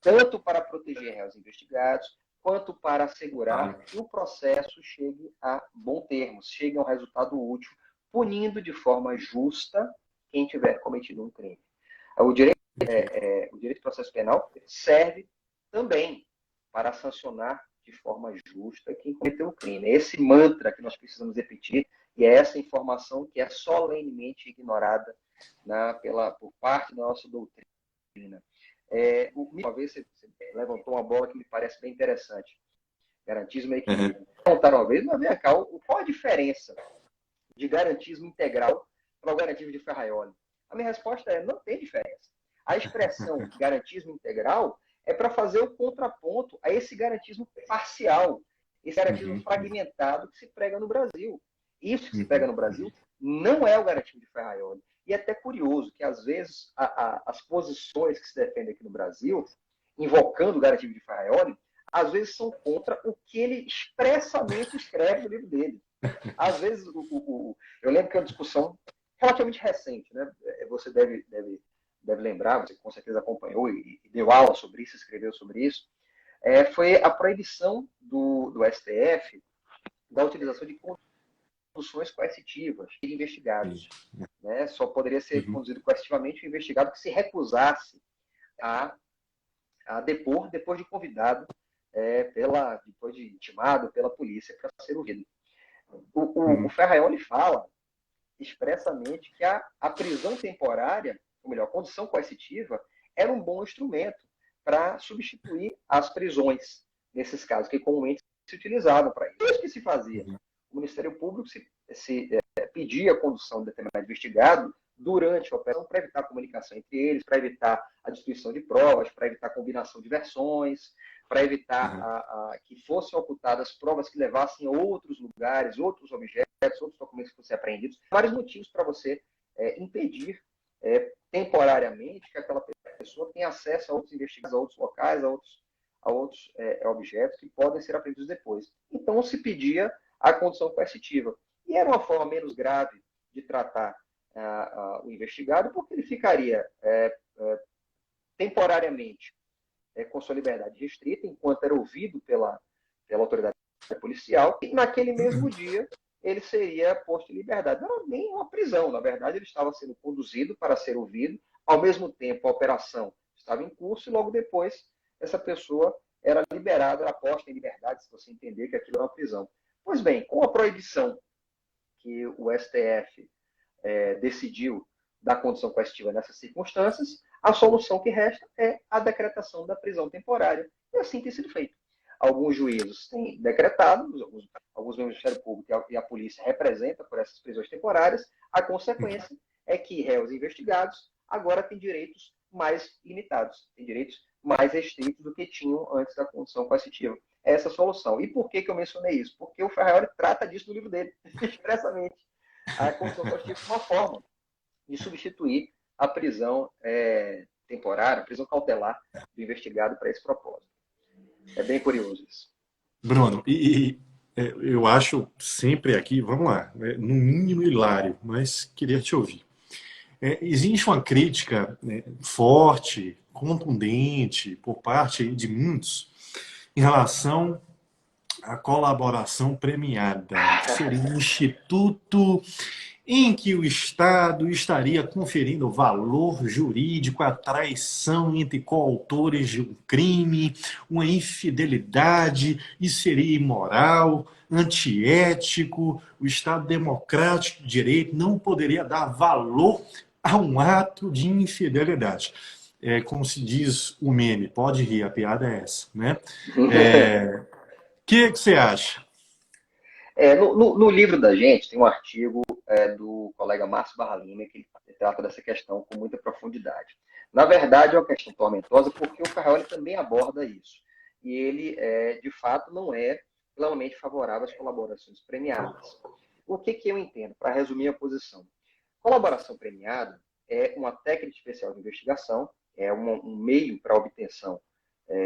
Tanto para proteger réus investigados, quanto para assegurar que o processo chegue a bom termo, chegue a um resultado útil, punindo de forma justa quem tiver cometido um crime. O direito de processo penal serve também para sancionar de forma justa quem cometeu o crime. É esse mantra que nós precisamos repetir, e é essa informação que é solenemente ignorada por parte da nossa doutrina. Uma vez você levantou uma bola que me parece bem interessante. Garantismo é equilíbrio. Perguntaram uma vez, mas vem cá, qual a diferença de garantismo integral para o garantismo de Ferraioli? A minha resposta é: não tem diferença. A expressão garantismo integral é para fazer o contraponto a esse garantismo parcial, esse garantismo fragmentado que se prega no Brasil. Isso que se prega no Brasil não é o garantismo de Ferraioli. E é até curioso que, às vezes, as posições que se defendem aqui no Brasil, invocando o garantismo de Ferraioli, às vezes são contra o que ele expressamente escreve no livro dele. Às vezes, eu lembro que é uma discussão relativamente recente, né? Você deve lembrar, você com certeza acompanhou e deu aula sobre isso, escreveu sobre isso, foi a proibição do STF da utilização de conduções coercitivas de investigados. Né? Só poderia ser conduzido coercitivamente o investigado que se recusasse a depor depois de convidado, depois de intimado pela polícia para ser ouvido. O Ferraioli fala expressamente que a prisão temporária, ou melhor, a condução coercitiva, era um bom instrumento para substituir as prisões, nesses casos, que comumente se utilizavam para isso. Isso que se fazia. O Ministério Público pedia a condução de determinado investigado durante a operação para evitar a comunicação entre eles, para evitar a destruição de provas, para evitar a combinação de versões, para evitar que fossem ocultadas provas que levassem a outros lugares, outros objetos, outros documentos que fossem apreendidos. Vários motivos para você impedir temporariamente que aquela pessoa tenha acesso a outros investigados, a outros locais, a outros objetos que podem ser apreendidos depois. Então, se pedia a condução coercitiva. E era uma forma menos grave de tratar o investigado, porque ele ficaria temporariamente com sua liberdade restrita, enquanto era ouvido pela autoridade policial, e naquele mesmo dia ele seria posto em liberdade. Não era nem uma prisão, na verdade ele estava sendo conduzido para ser ouvido, ao mesmo tempo a operação estava em curso e logo depois essa pessoa era liberada, era posta em liberdade, se você entender que aquilo era uma prisão. Pois bem, com a proibição que o STF decidiu da condição coercitiva nessas circunstâncias, a solução que resta é a decretação da prisão temporária. E assim tem sido feito. Alguns juízes têm decretado, alguns membros do Ministério Público e a polícia representam por essas prisões temporárias. A consequência é que réus investigados agora têm direitos mais limitados, têm direitos mais restritos do que tinham antes da condição coercitiva. Essa é a solução. E por que eu mencionei isso? Porque o Ferrari trata disso no livro dele, expressamente. A condição coercitiva é uma forma de substituir a prisão temporária, a prisão cautelar do investigado para esse propósito. É bem curioso isso. Bruno, eu acho sempre aqui, vamos lá, no mínimo hilário, mas queria te ouvir. Existe uma crítica forte, contundente, por parte de muitos, em relação à colaboração premiada, que seria um instituto em que o Estado estaria conferindo valor jurídico à traição entre coautores de um crime, uma infidelidade, e seria imoral, antiético. O Estado democrático de direito não poderia dar valor a um ato de infidelidade. Como se diz o meme, pode rir, a piada é essa, né? Que você acha? No livro da gente tem um artigo do colega Márcio Barra Lima que ele trata dessa questão com muita profundidade. Na verdade, é uma questão tormentosa porque o Ferrari também aborda isso. E ele, de fato, não é plenamente favorável às colaborações premiadas. O que eu entendo, para resumir a posição? Colaboração premiada é uma técnica especial de investigação, é um meio para a obtenção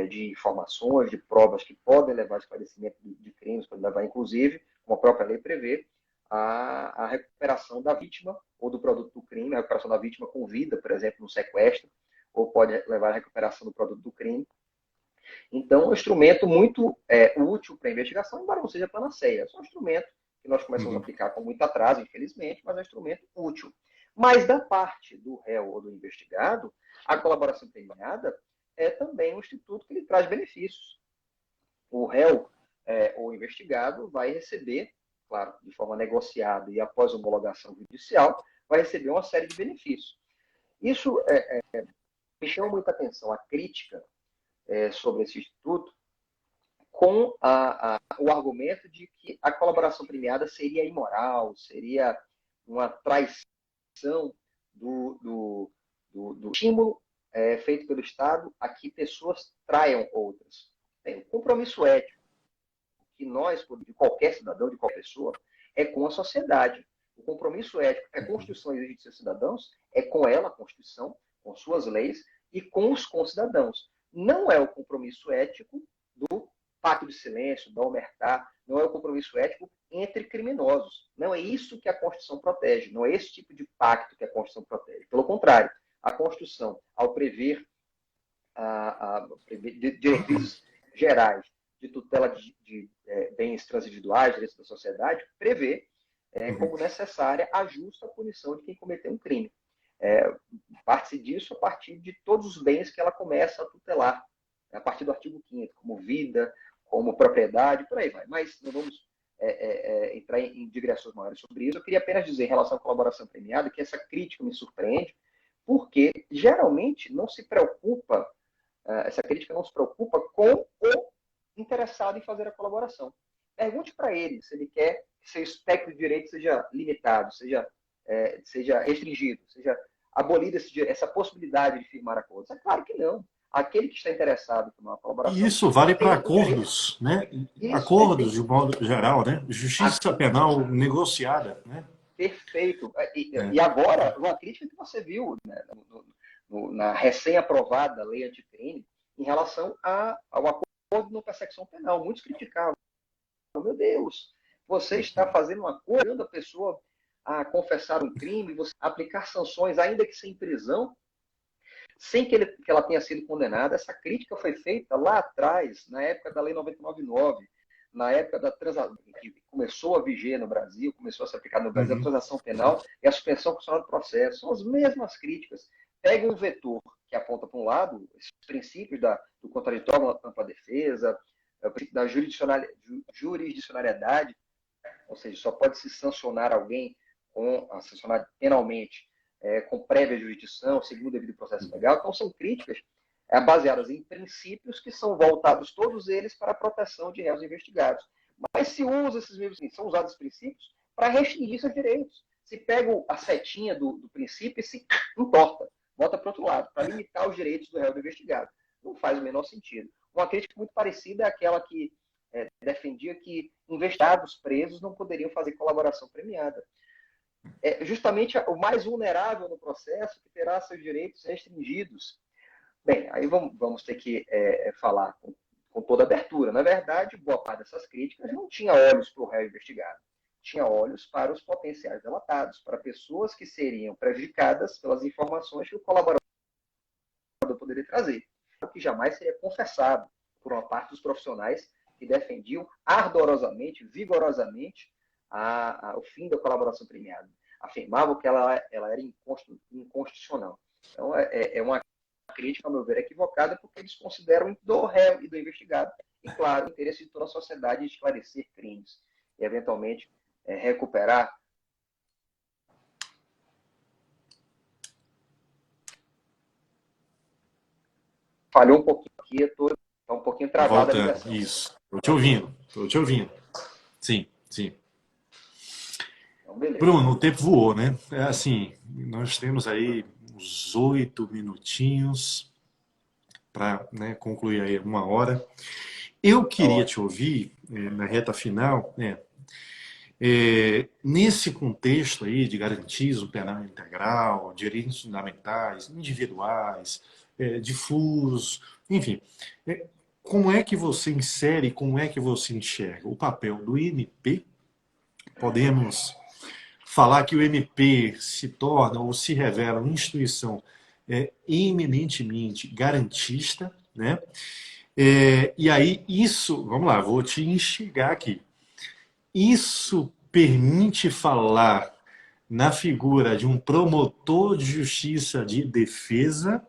de informações, de provas que podem levar ao esclarecimento de crimes, podem levar, inclusive, como a própria lei prevê, a recuperação da vítima ou do produto do crime, a recuperação da vítima com vida, por exemplo, no sequestro, ou pode levar à recuperação do produto do crime. Então, é um instrumento muito útil para a investigação, embora não seja panaceia. É um instrumento que nós começamos a aplicar com muito atraso, infelizmente, mas é um instrumento útil. Mas, da parte do réu ou do investigado, a colaboração premiada é também um instituto que lhe traz benefícios. O réu ou investigado vai receber, claro, de forma negociada e após homologação judicial, vai receber uma série de benefícios. Isso me chama muita atenção, a crítica sobre esse instituto, com o argumento de que a colaboração premiada seria imoral, seria uma traição do estímulo feito pelo Estado a que pessoas traiam outras. Tem um compromisso ético que nós, de qualquer cidadão, de qualquer pessoa, é com a sociedade. O compromisso ético que a Constituição exige de seus cidadãos é com ela, a Constituição, com suas leis e com os concidadãos. Não é o compromisso ético do pacto de silêncio, da omertà, não é o compromisso ético entre criminosos. Não é isso que a Constituição protege, não é esse tipo de pacto que a Constituição protege. Pelo contrário, a Constituição, ao prever diretrizes gerais de tutela de bens transindividuais, direitos da sociedade, prevê como necessária a justa punição de quem cometeu um crime. Parte disso a partir de todos os bens que ela começa a tutelar, a partir do artigo 5º, como vida, como propriedade, por aí vai. Mas não vamos entrar em digressões maiores sobre isso. Eu queria apenas dizer, em relação à colaboração premiada, que essa crítica me surpreende, porque geralmente não se preocupa, essa crítica não se preocupa com o interessado em fazer a colaboração. Pergunte para ele se ele quer que seu espectro de direito seja limitado, seja restringido, seja abolida essa possibilidade de firmar acordos. É claro que não. Aquele que está interessado em uma colaboração... E isso vale para acordos, né? Isso, acordos, de modo geral, né? Justiça penal negociada, né? Perfeito. E agora, uma crítica que você viu, né, na recém-aprovada lei anticrime, em relação ao acordo de não persecução penal. Muitos criticavam. Meu Deus, você está fazendo um acordo da pessoa a confessar um crime, você aplicar sanções, ainda que sem prisão, sem que ela tenha sido condenada. Essa crítica foi feita lá atrás, na época da Lei 99/9, na época da transação, que começou a viger no Brasil, começou a ser aplicada no Brasil, a transação penal e a suspensão constitucional do processo. São as mesmas críticas. Pega um vetor que aponta para um lado, esses princípios do contraditório na ampla defesa, o princípio da jurisdicionariedade, ou seja, só pode se sancionar alguém sancionar penalmente com prévia jurisdição, segundo o devido processo legal. Então, são críticas baseadas em princípios que são voltados todos eles para a proteção de réus investigados. Mas se usa esses mesmos princípios, são usados os princípios para restringir seus direitos. Se pega a setinha do princípio e se entorta, volta para o outro lado, para limitar os direitos do réu investigado. Não faz o menor sentido. Uma crítica muito parecida é aquela que defendia que investigados presos não poderiam fazer colaboração premiada. Justamente o mais vulnerável no processo que terá seus direitos restringidos. Bem, aí vamos ter que falar com toda abertura. Na verdade, boa parte dessas críticas não tinha olhos para o réu investigado. Tinha olhos para os potenciais delatados, para pessoas que seriam prejudicadas pelas informações que o colaborador poderia trazer, o que jamais seria confessado por uma parte dos profissionais que defendiam ardorosamente, vigorosamente, o fim da colaboração premiada. Afirmavam que ela era inconstitucional. Então, é uma crítica, a meu ver, equivocada, porque eles consideram do réu e do investigado, e, claro, o interesse de toda a sociedade de esclarecer crimes e, eventualmente, recuperar. Falhou um pouquinho aqui, está um pouquinho travada a ligação. Isso, estou te ouvindo. Sim. Então, Bruno, o tempo voou, né? É assim, nós temos aí uns 8 minutinhos para concluir aí 1 hora. Eu queria te ouvir, na reta final, nesse contexto aí de garantismo penal integral, direitos fundamentais, individuais, difusos, enfim, como é que você insere, como é que você enxerga o papel do MP? Podemos falar que o MP se torna ou se revela uma instituição eminentemente garantista, né? E aí isso, vamos lá, vou te instigar aqui. Isso permite falar na figura de um promotor de justiça de defesa,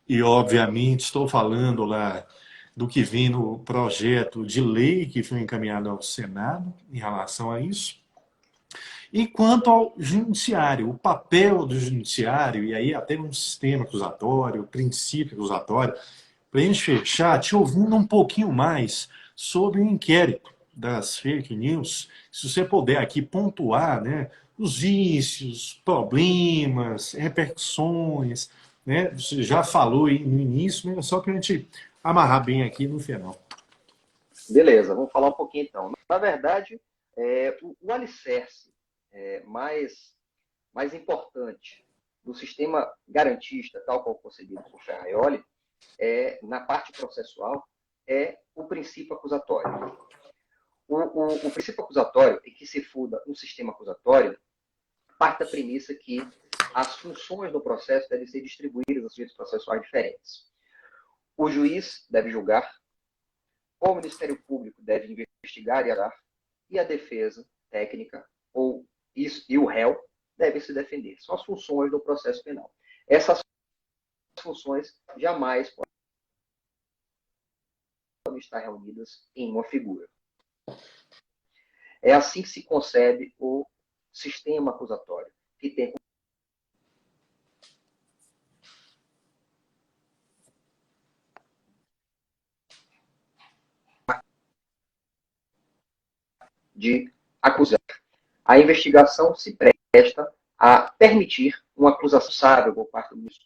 e obviamente estou falando lá do que vem no projeto de lei que foi encaminhado ao Senado em relação a isso. E quanto ao judiciário, o papel do judiciário, e aí até um sistema acusatório, princípio acusatório, para a gente fechar, te ouvindo um pouquinho mais sobre o inquérito das fake news, se você puder aqui pontuar, né, os vícios, problemas, repercussões, né, você já falou aí no início, né, só para a gente amarrar bem aqui no final. Beleza, vamos falar um pouquinho então. Na verdade, o alicerce mais importante do sistema garantista, tal como concebido por Ferraioli, na parte processual, é o princípio acusatório. O princípio acusatório é que se funda um sistema acusatório, parte da premissa que as funções do processo devem ser distribuídas a sujeitos processuais diferentes. O juiz deve julgar, o Ministério Público deve investigar e agar, e a defesa técnica e o réu devem se defender. São as funções do processo penal. Essas funções jamais podem estar reunidas em uma figura. É assim que se concebe o sistema acusatório, que tem de acusar. A investigação se presta a permitir uma acusação sábia por parte do ministro.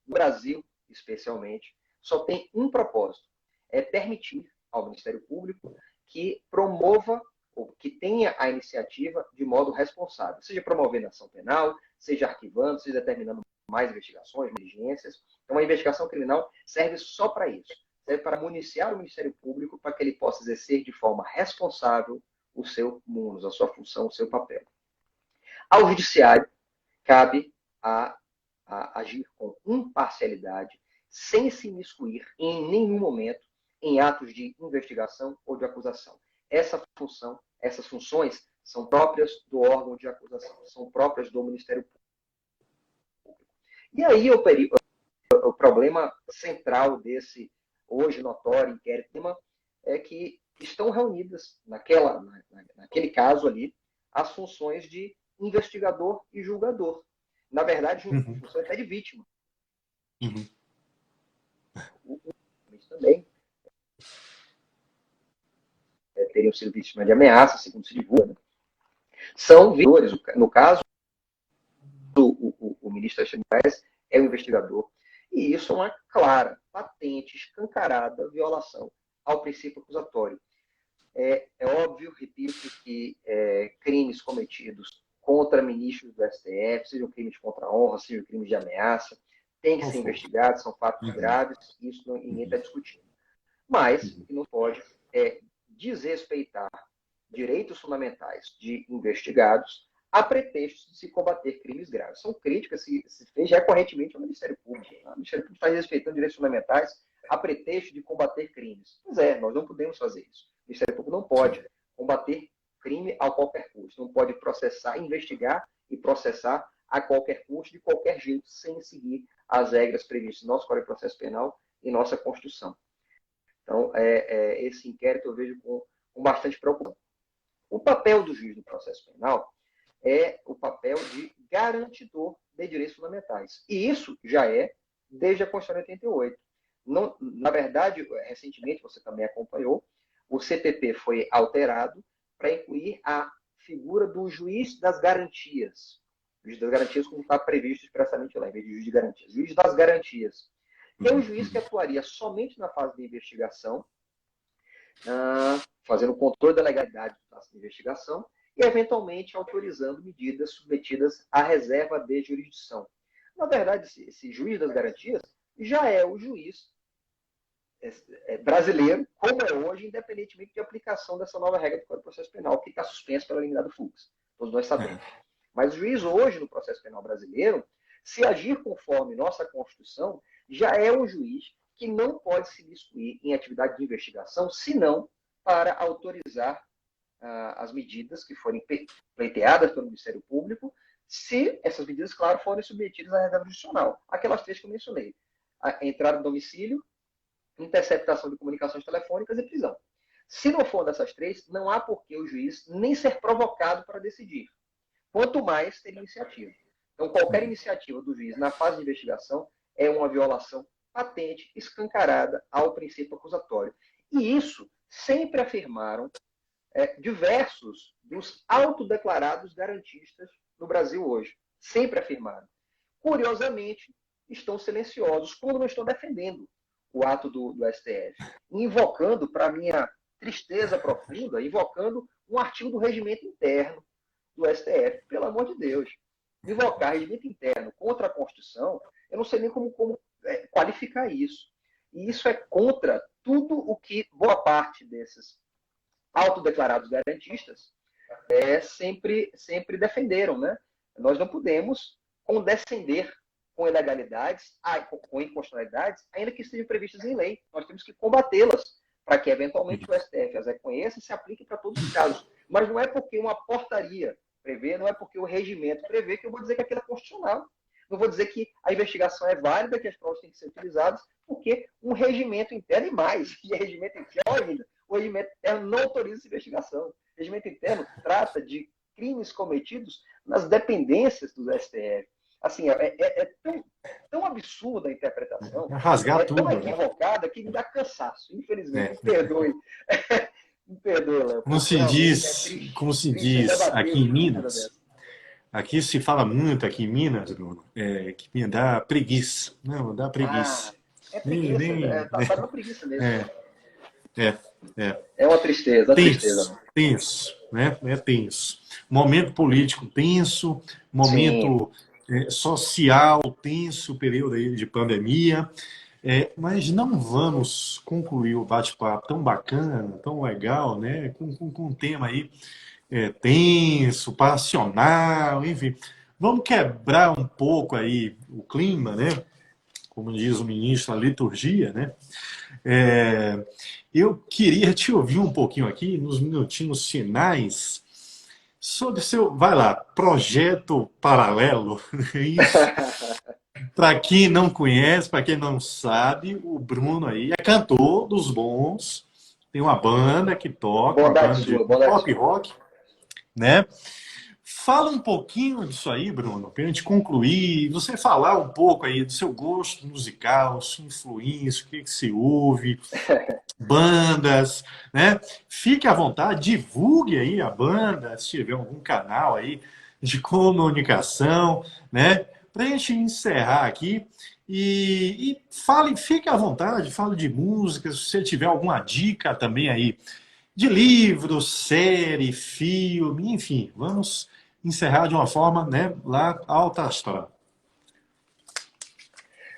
No Brasil, especialmente, só tem um propósito: é permitir ao Ministério Público que promova ou que tenha a iniciativa de modo responsável, seja promovendo ação penal, seja arquivando, seja determinando mais investigações, mais diligências. Então, a investigação criminal serve só para isso. Serve para municiar o Ministério Público para que ele possa exercer de forma responsável o seu munus, a sua função, o seu papel. Ao Judiciário, cabe a agir com imparcialidade, sem se imiscuir em nenhum momento em atos de investigação ou de acusação. Essas funções são próprias do órgão de acusação, são próprias do Ministério Público. E aí o problema central desse hoje notório inquérito é que estão reunidas naquele caso ali as funções de investigador e julgador. Na verdade, função até de vítima. Também teriam sido vítimas de ameaça, segundo se divulga. Né? São vítimas, no caso, o ministro Alexandre de Moraes é o investigador. E isso é uma clara, patente, escancarada violação ao princípio acusatório. É óbvio, repito, que crimes cometidos contra ministros do STF, sejam crimes contra a honra, sejam crimes de ameaça, têm que ser investigados, são fatos graves, isso ninguém está discutindo. Mas o que não pode é desrespeitar direitos fundamentais de investigados a pretexto de se combater crimes graves. São críticas que se fez recorrentemente ao Ministério Público. O Ministério Público está respeitando direitos fundamentais a pretexto de combater crimes. Pois é, nós não podemos fazer isso. O Ministério Público não pode combater crime a qualquer custo. Não pode processar, investigar e processar a qualquer custo, de qualquer jeito, sem seguir as regras previstas no nosso Código de Processo Penal e nossa Constituição. Então, esse inquérito eu vejo com bastante preocupação. O papel do juiz no processo penal é o papel de garantidor de direitos fundamentais. E isso já é desde a Constituição de 88. Não, na verdade, recentemente, você também acompanhou, o CPP foi alterado para incluir a figura do juiz das garantias. Juiz das garantias, como está previsto expressamente lá, em vez de juiz de garantias. Juiz das garantias. Que é um juiz que atuaria somente na fase de investigação, fazendo controle da legalidade da investigação e, eventualmente, autorizando medidas submetidas à reserva de jurisdição. Na verdade, esse juiz das garantias já é o juiz brasileiro, como é hoje, independentemente de aplicação dessa nova regra do Código de Processo Penal, que está suspensa pela liminar do Fux. Todos nós sabemos. Mas o juiz hoje, no processo penal brasileiro, se agir conforme nossa Constituição, já é um juiz que não pode se miscuir em atividade de investigação, senão para autorizar as medidas que forem pleiteadas pelo Ministério Público, se essas medidas, claro, forem submetidas à reserva jurisdicional. Aquelas três que eu mencionei. A entrada no domicílio, interceptação de comunicações telefônicas e prisão. Se não for dessas três, não há por que o juiz nem ser provocado para decidir. Quanto mais ter iniciativa. Então, qualquer iniciativa do juiz na fase de investigação é uma violação patente, escancarada ao princípio acusatório. E isso sempre afirmaram diversos dos autodeclarados garantistas no Brasil hoje. Sempre afirmaram. Curiosamente, estão silenciosos quando não estão defendendo o ato do STF. Invocando, para minha tristeza profunda, invocando um artigo do regimento interno do STF. Pelo amor de Deus. Invocar regimento interno contra a Constituição, eu não sei nem como qualificar isso. E isso é contra tudo o que boa parte desses autodeclarados garantistas sempre defenderam. Né? Nós não podemos condescender com ilegalidades, com inconstitucionalidades, ainda que estejam previstas em lei. Nós temos que combatê-las para que, eventualmente, o STF as reconheça e se aplique para todos os casos. Mas não é porque uma portaria prevê, não é porque o regimento prevê que eu vou dizer que aquilo é constitucional. Não vou dizer que a investigação é válida, que as provas têm que ser utilizadas, porque um regimento interno e mais, e regimento interno ainda, o regimento interno não autoriza essa investigação. O regimento interno trata de crimes cometidos nas dependências do STF. Assim, é tão absurda a interpretação, rasgar tudo, tão equivocada, que me dá cansaço, infelizmente. Me perdoe. Me perdoe, Léo. Como se diz aqui em Minas, aqui se fala muito aqui em Minas, Bruno, que me dá preguiça. Não, dá preguiça. É preguiça, tá dando preguiça mesmo. É uma tristeza, tenso, né? É tenso. Momento político tenso, momento social tenso, período aí de pandemia. Mas não vamos concluir o bate-papo tão bacana, tão legal, né? Com um tema aí tenso, passional, enfim. Vamos quebrar um pouco aí o clima, né? Como diz o ministro, a liturgia, né? Eu queria te ouvir um pouquinho aqui, nos minutinhos finais, sobre seu, vai lá, projeto paralelo, isso. Para quem não conhece, para quem não sabe, o Bruno aí é cantor dos bons. Tem uma banda que toca, uma Bondade banda de sua, bondade pop sua. rock, né? Fala um pouquinho disso aí, Bruno, para a gente concluir. Você falar um pouco aí do seu gosto musical, sua influência, o que que se ouve, bandas, né? Fique à vontade, divulgue aí a banda, se tiver algum canal aí de comunicação, né? Para a gente encerrar aqui e fale, fique à vontade, fale de música, se você tiver alguma dica também aí de livro, série, filme, enfim, vamos encerrar de uma forma, né, lá alta astral.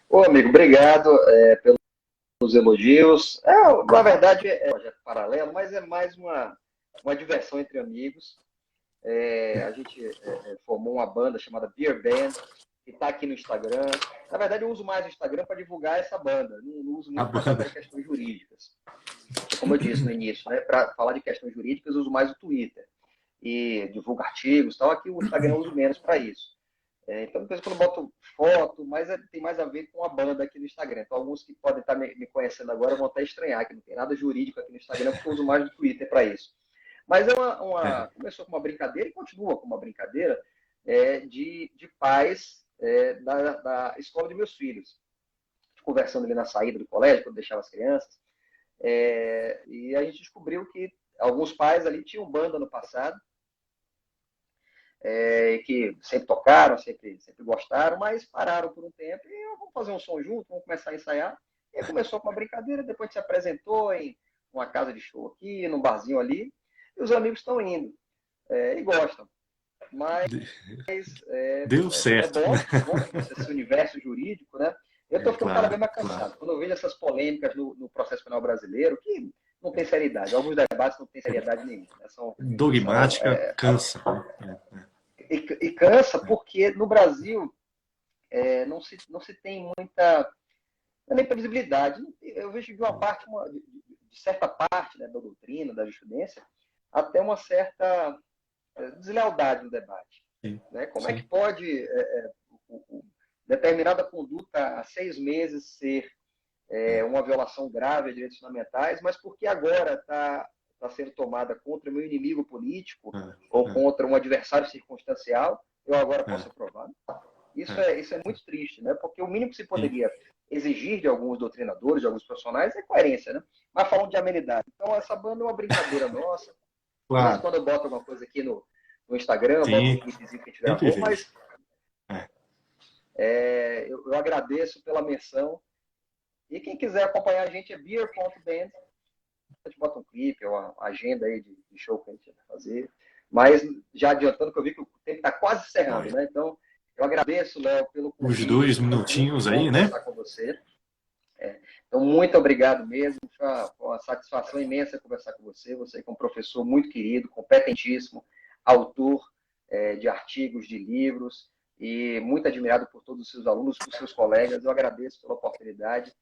Ô, amigo, obrigado pelos elogios. Na verdade, é um projeto paralelo, mas é mais uma diversão entre amigos. A gente formou uma banda chamada Beer Band, que está aqui no Instagram. Na verdade, eu uso mais o Instagram para divulgar essa banda, não uso A muito para tratar banda. de questões jurídicas. Como eu disse no início, né, para falar de questões jurídicas, eu uso mais o Twitter e divulgo artigos e tal. Aqui o Instagram eu uso menos para isso. Então, depois quando eu boto foto, mas tem mais a ver com a banda aqui no Instagram. Então, alguns que podem estar me conhecendo agora vão até estranhar, que não tem nada jurídico aqui no Instagram, porque eu uso mais do Twitter para isso. Mas É. começou com uma brincadeira e continua com uma brincadeira de pais da escola de meus filhos. Conversando ali na saída do colégio, quando deixava as crianças. E a gente descobriu que alguns pais ali tinham banda no passado, que sempre tocaram, sempre gostaram, mas pararam por um tempo e vamos fazer um som junto, vamos começar a ensaiar. E aí começou com uma brincadeira, depois se apresentou em uma casa de show aqui, num barzinho ali, e os amigos estão indo e gostam. Mas Deu certo. é bom esse universo jurídico, né? Eu estou ficando cada Claro, vez mais claro. cansado. Quando eu vejo essas polêmicas no processo penal brasileiro, que não tem seriedade, alguns debates não têm seriedade nenhuma. Né? São, Dogmática cansa. Né? e cansa porque no Brasil não se tem muita não é nem previsibilidade. Eu vejo de uma parte, de certa parte da doutrina, da jurisprudência, até uma certa deslealdade no debate. Sim, Né? Como é que sim. pode determinada conduta há 6 meses ser uma violação grave a direitos fundamentais, mas porque agora está sendo tomada contra o meu inimigo político ou contra um adversário circunstancial, eu agora posso aprovar? Isso é muito triste, né? Porque o mínimo que se poderia exigir de alguns doutrinadores, de alguns profissionais, é coerência, né? Mas falando de amenidade. Então, essa banda é uma brincadeira nossa. De vez em Claro. quando eu boto alguma coisa aqui no Instagram, eu boto um Sim, clipezinho que a gente sempre gravou, vejo. mas eu agradeço pela menção. E quem quiser acompanhar a gente é beer.band. A gente bota um clipe, uma agenda aí de show que a gente vai fazer. Mas já adiantando que eu vi que o tempo está quase encerrando, Vai. né? Então, eu agradeço, Léo, pelo Os convite. 2 minutinhos Muito bom aí, né? conversar com você. Então, muito obrigado mesmo. Foi uma satisfação imensa conversar com você. Você é um professor muito querido, competentíssimo, autor de artigos, de livros, e muito admirado por todos os seus alunos, por seus colegas. Eu agradeço pela oportunidade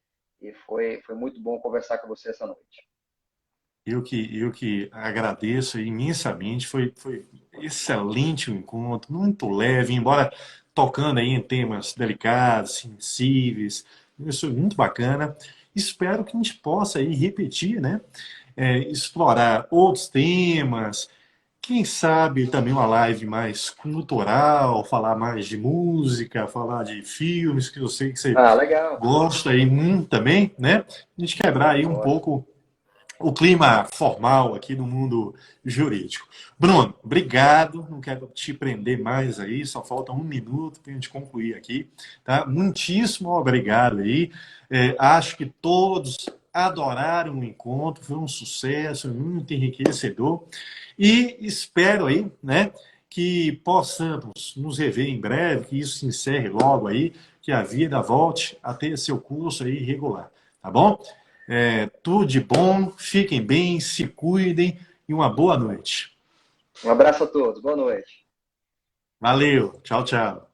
e foi muito bom conversar com você essa noite. Eu que agradeço imensamente, foi excelente o encontro, muito leve, embora tocando aí em temas delicados, sensíveis, isso é muito bacana. Espero que a gente possa aí repetir, né? Explorar outros temas, quem sabe também uma live mais cultural, falar mais de música, falar de filmes, que eu sei que você Legal. gosta aí muito também, né? A gente quebrar aí um Gosto. pouco o clima formal aqui no mundo jurídico. Bruno, obrigado. Não quero te prender mais aí, só falta 1 minuto para a gente concluir aqui. Tá? Muitíssimo obrigado aí. Acho que todos adoraram o encontro, foi um sucesso, muito enriquecedor. E espero aí, né, que possamos nos rever em breve, que isso se encerre logo aí, que a vida volte a ter seu curso aí regular. Tá bom? Tudo de bom, fiquem bem, se cuidem e uma boa noite. Um abraço a todos. Boa noite. Valeu, tchau, tchau.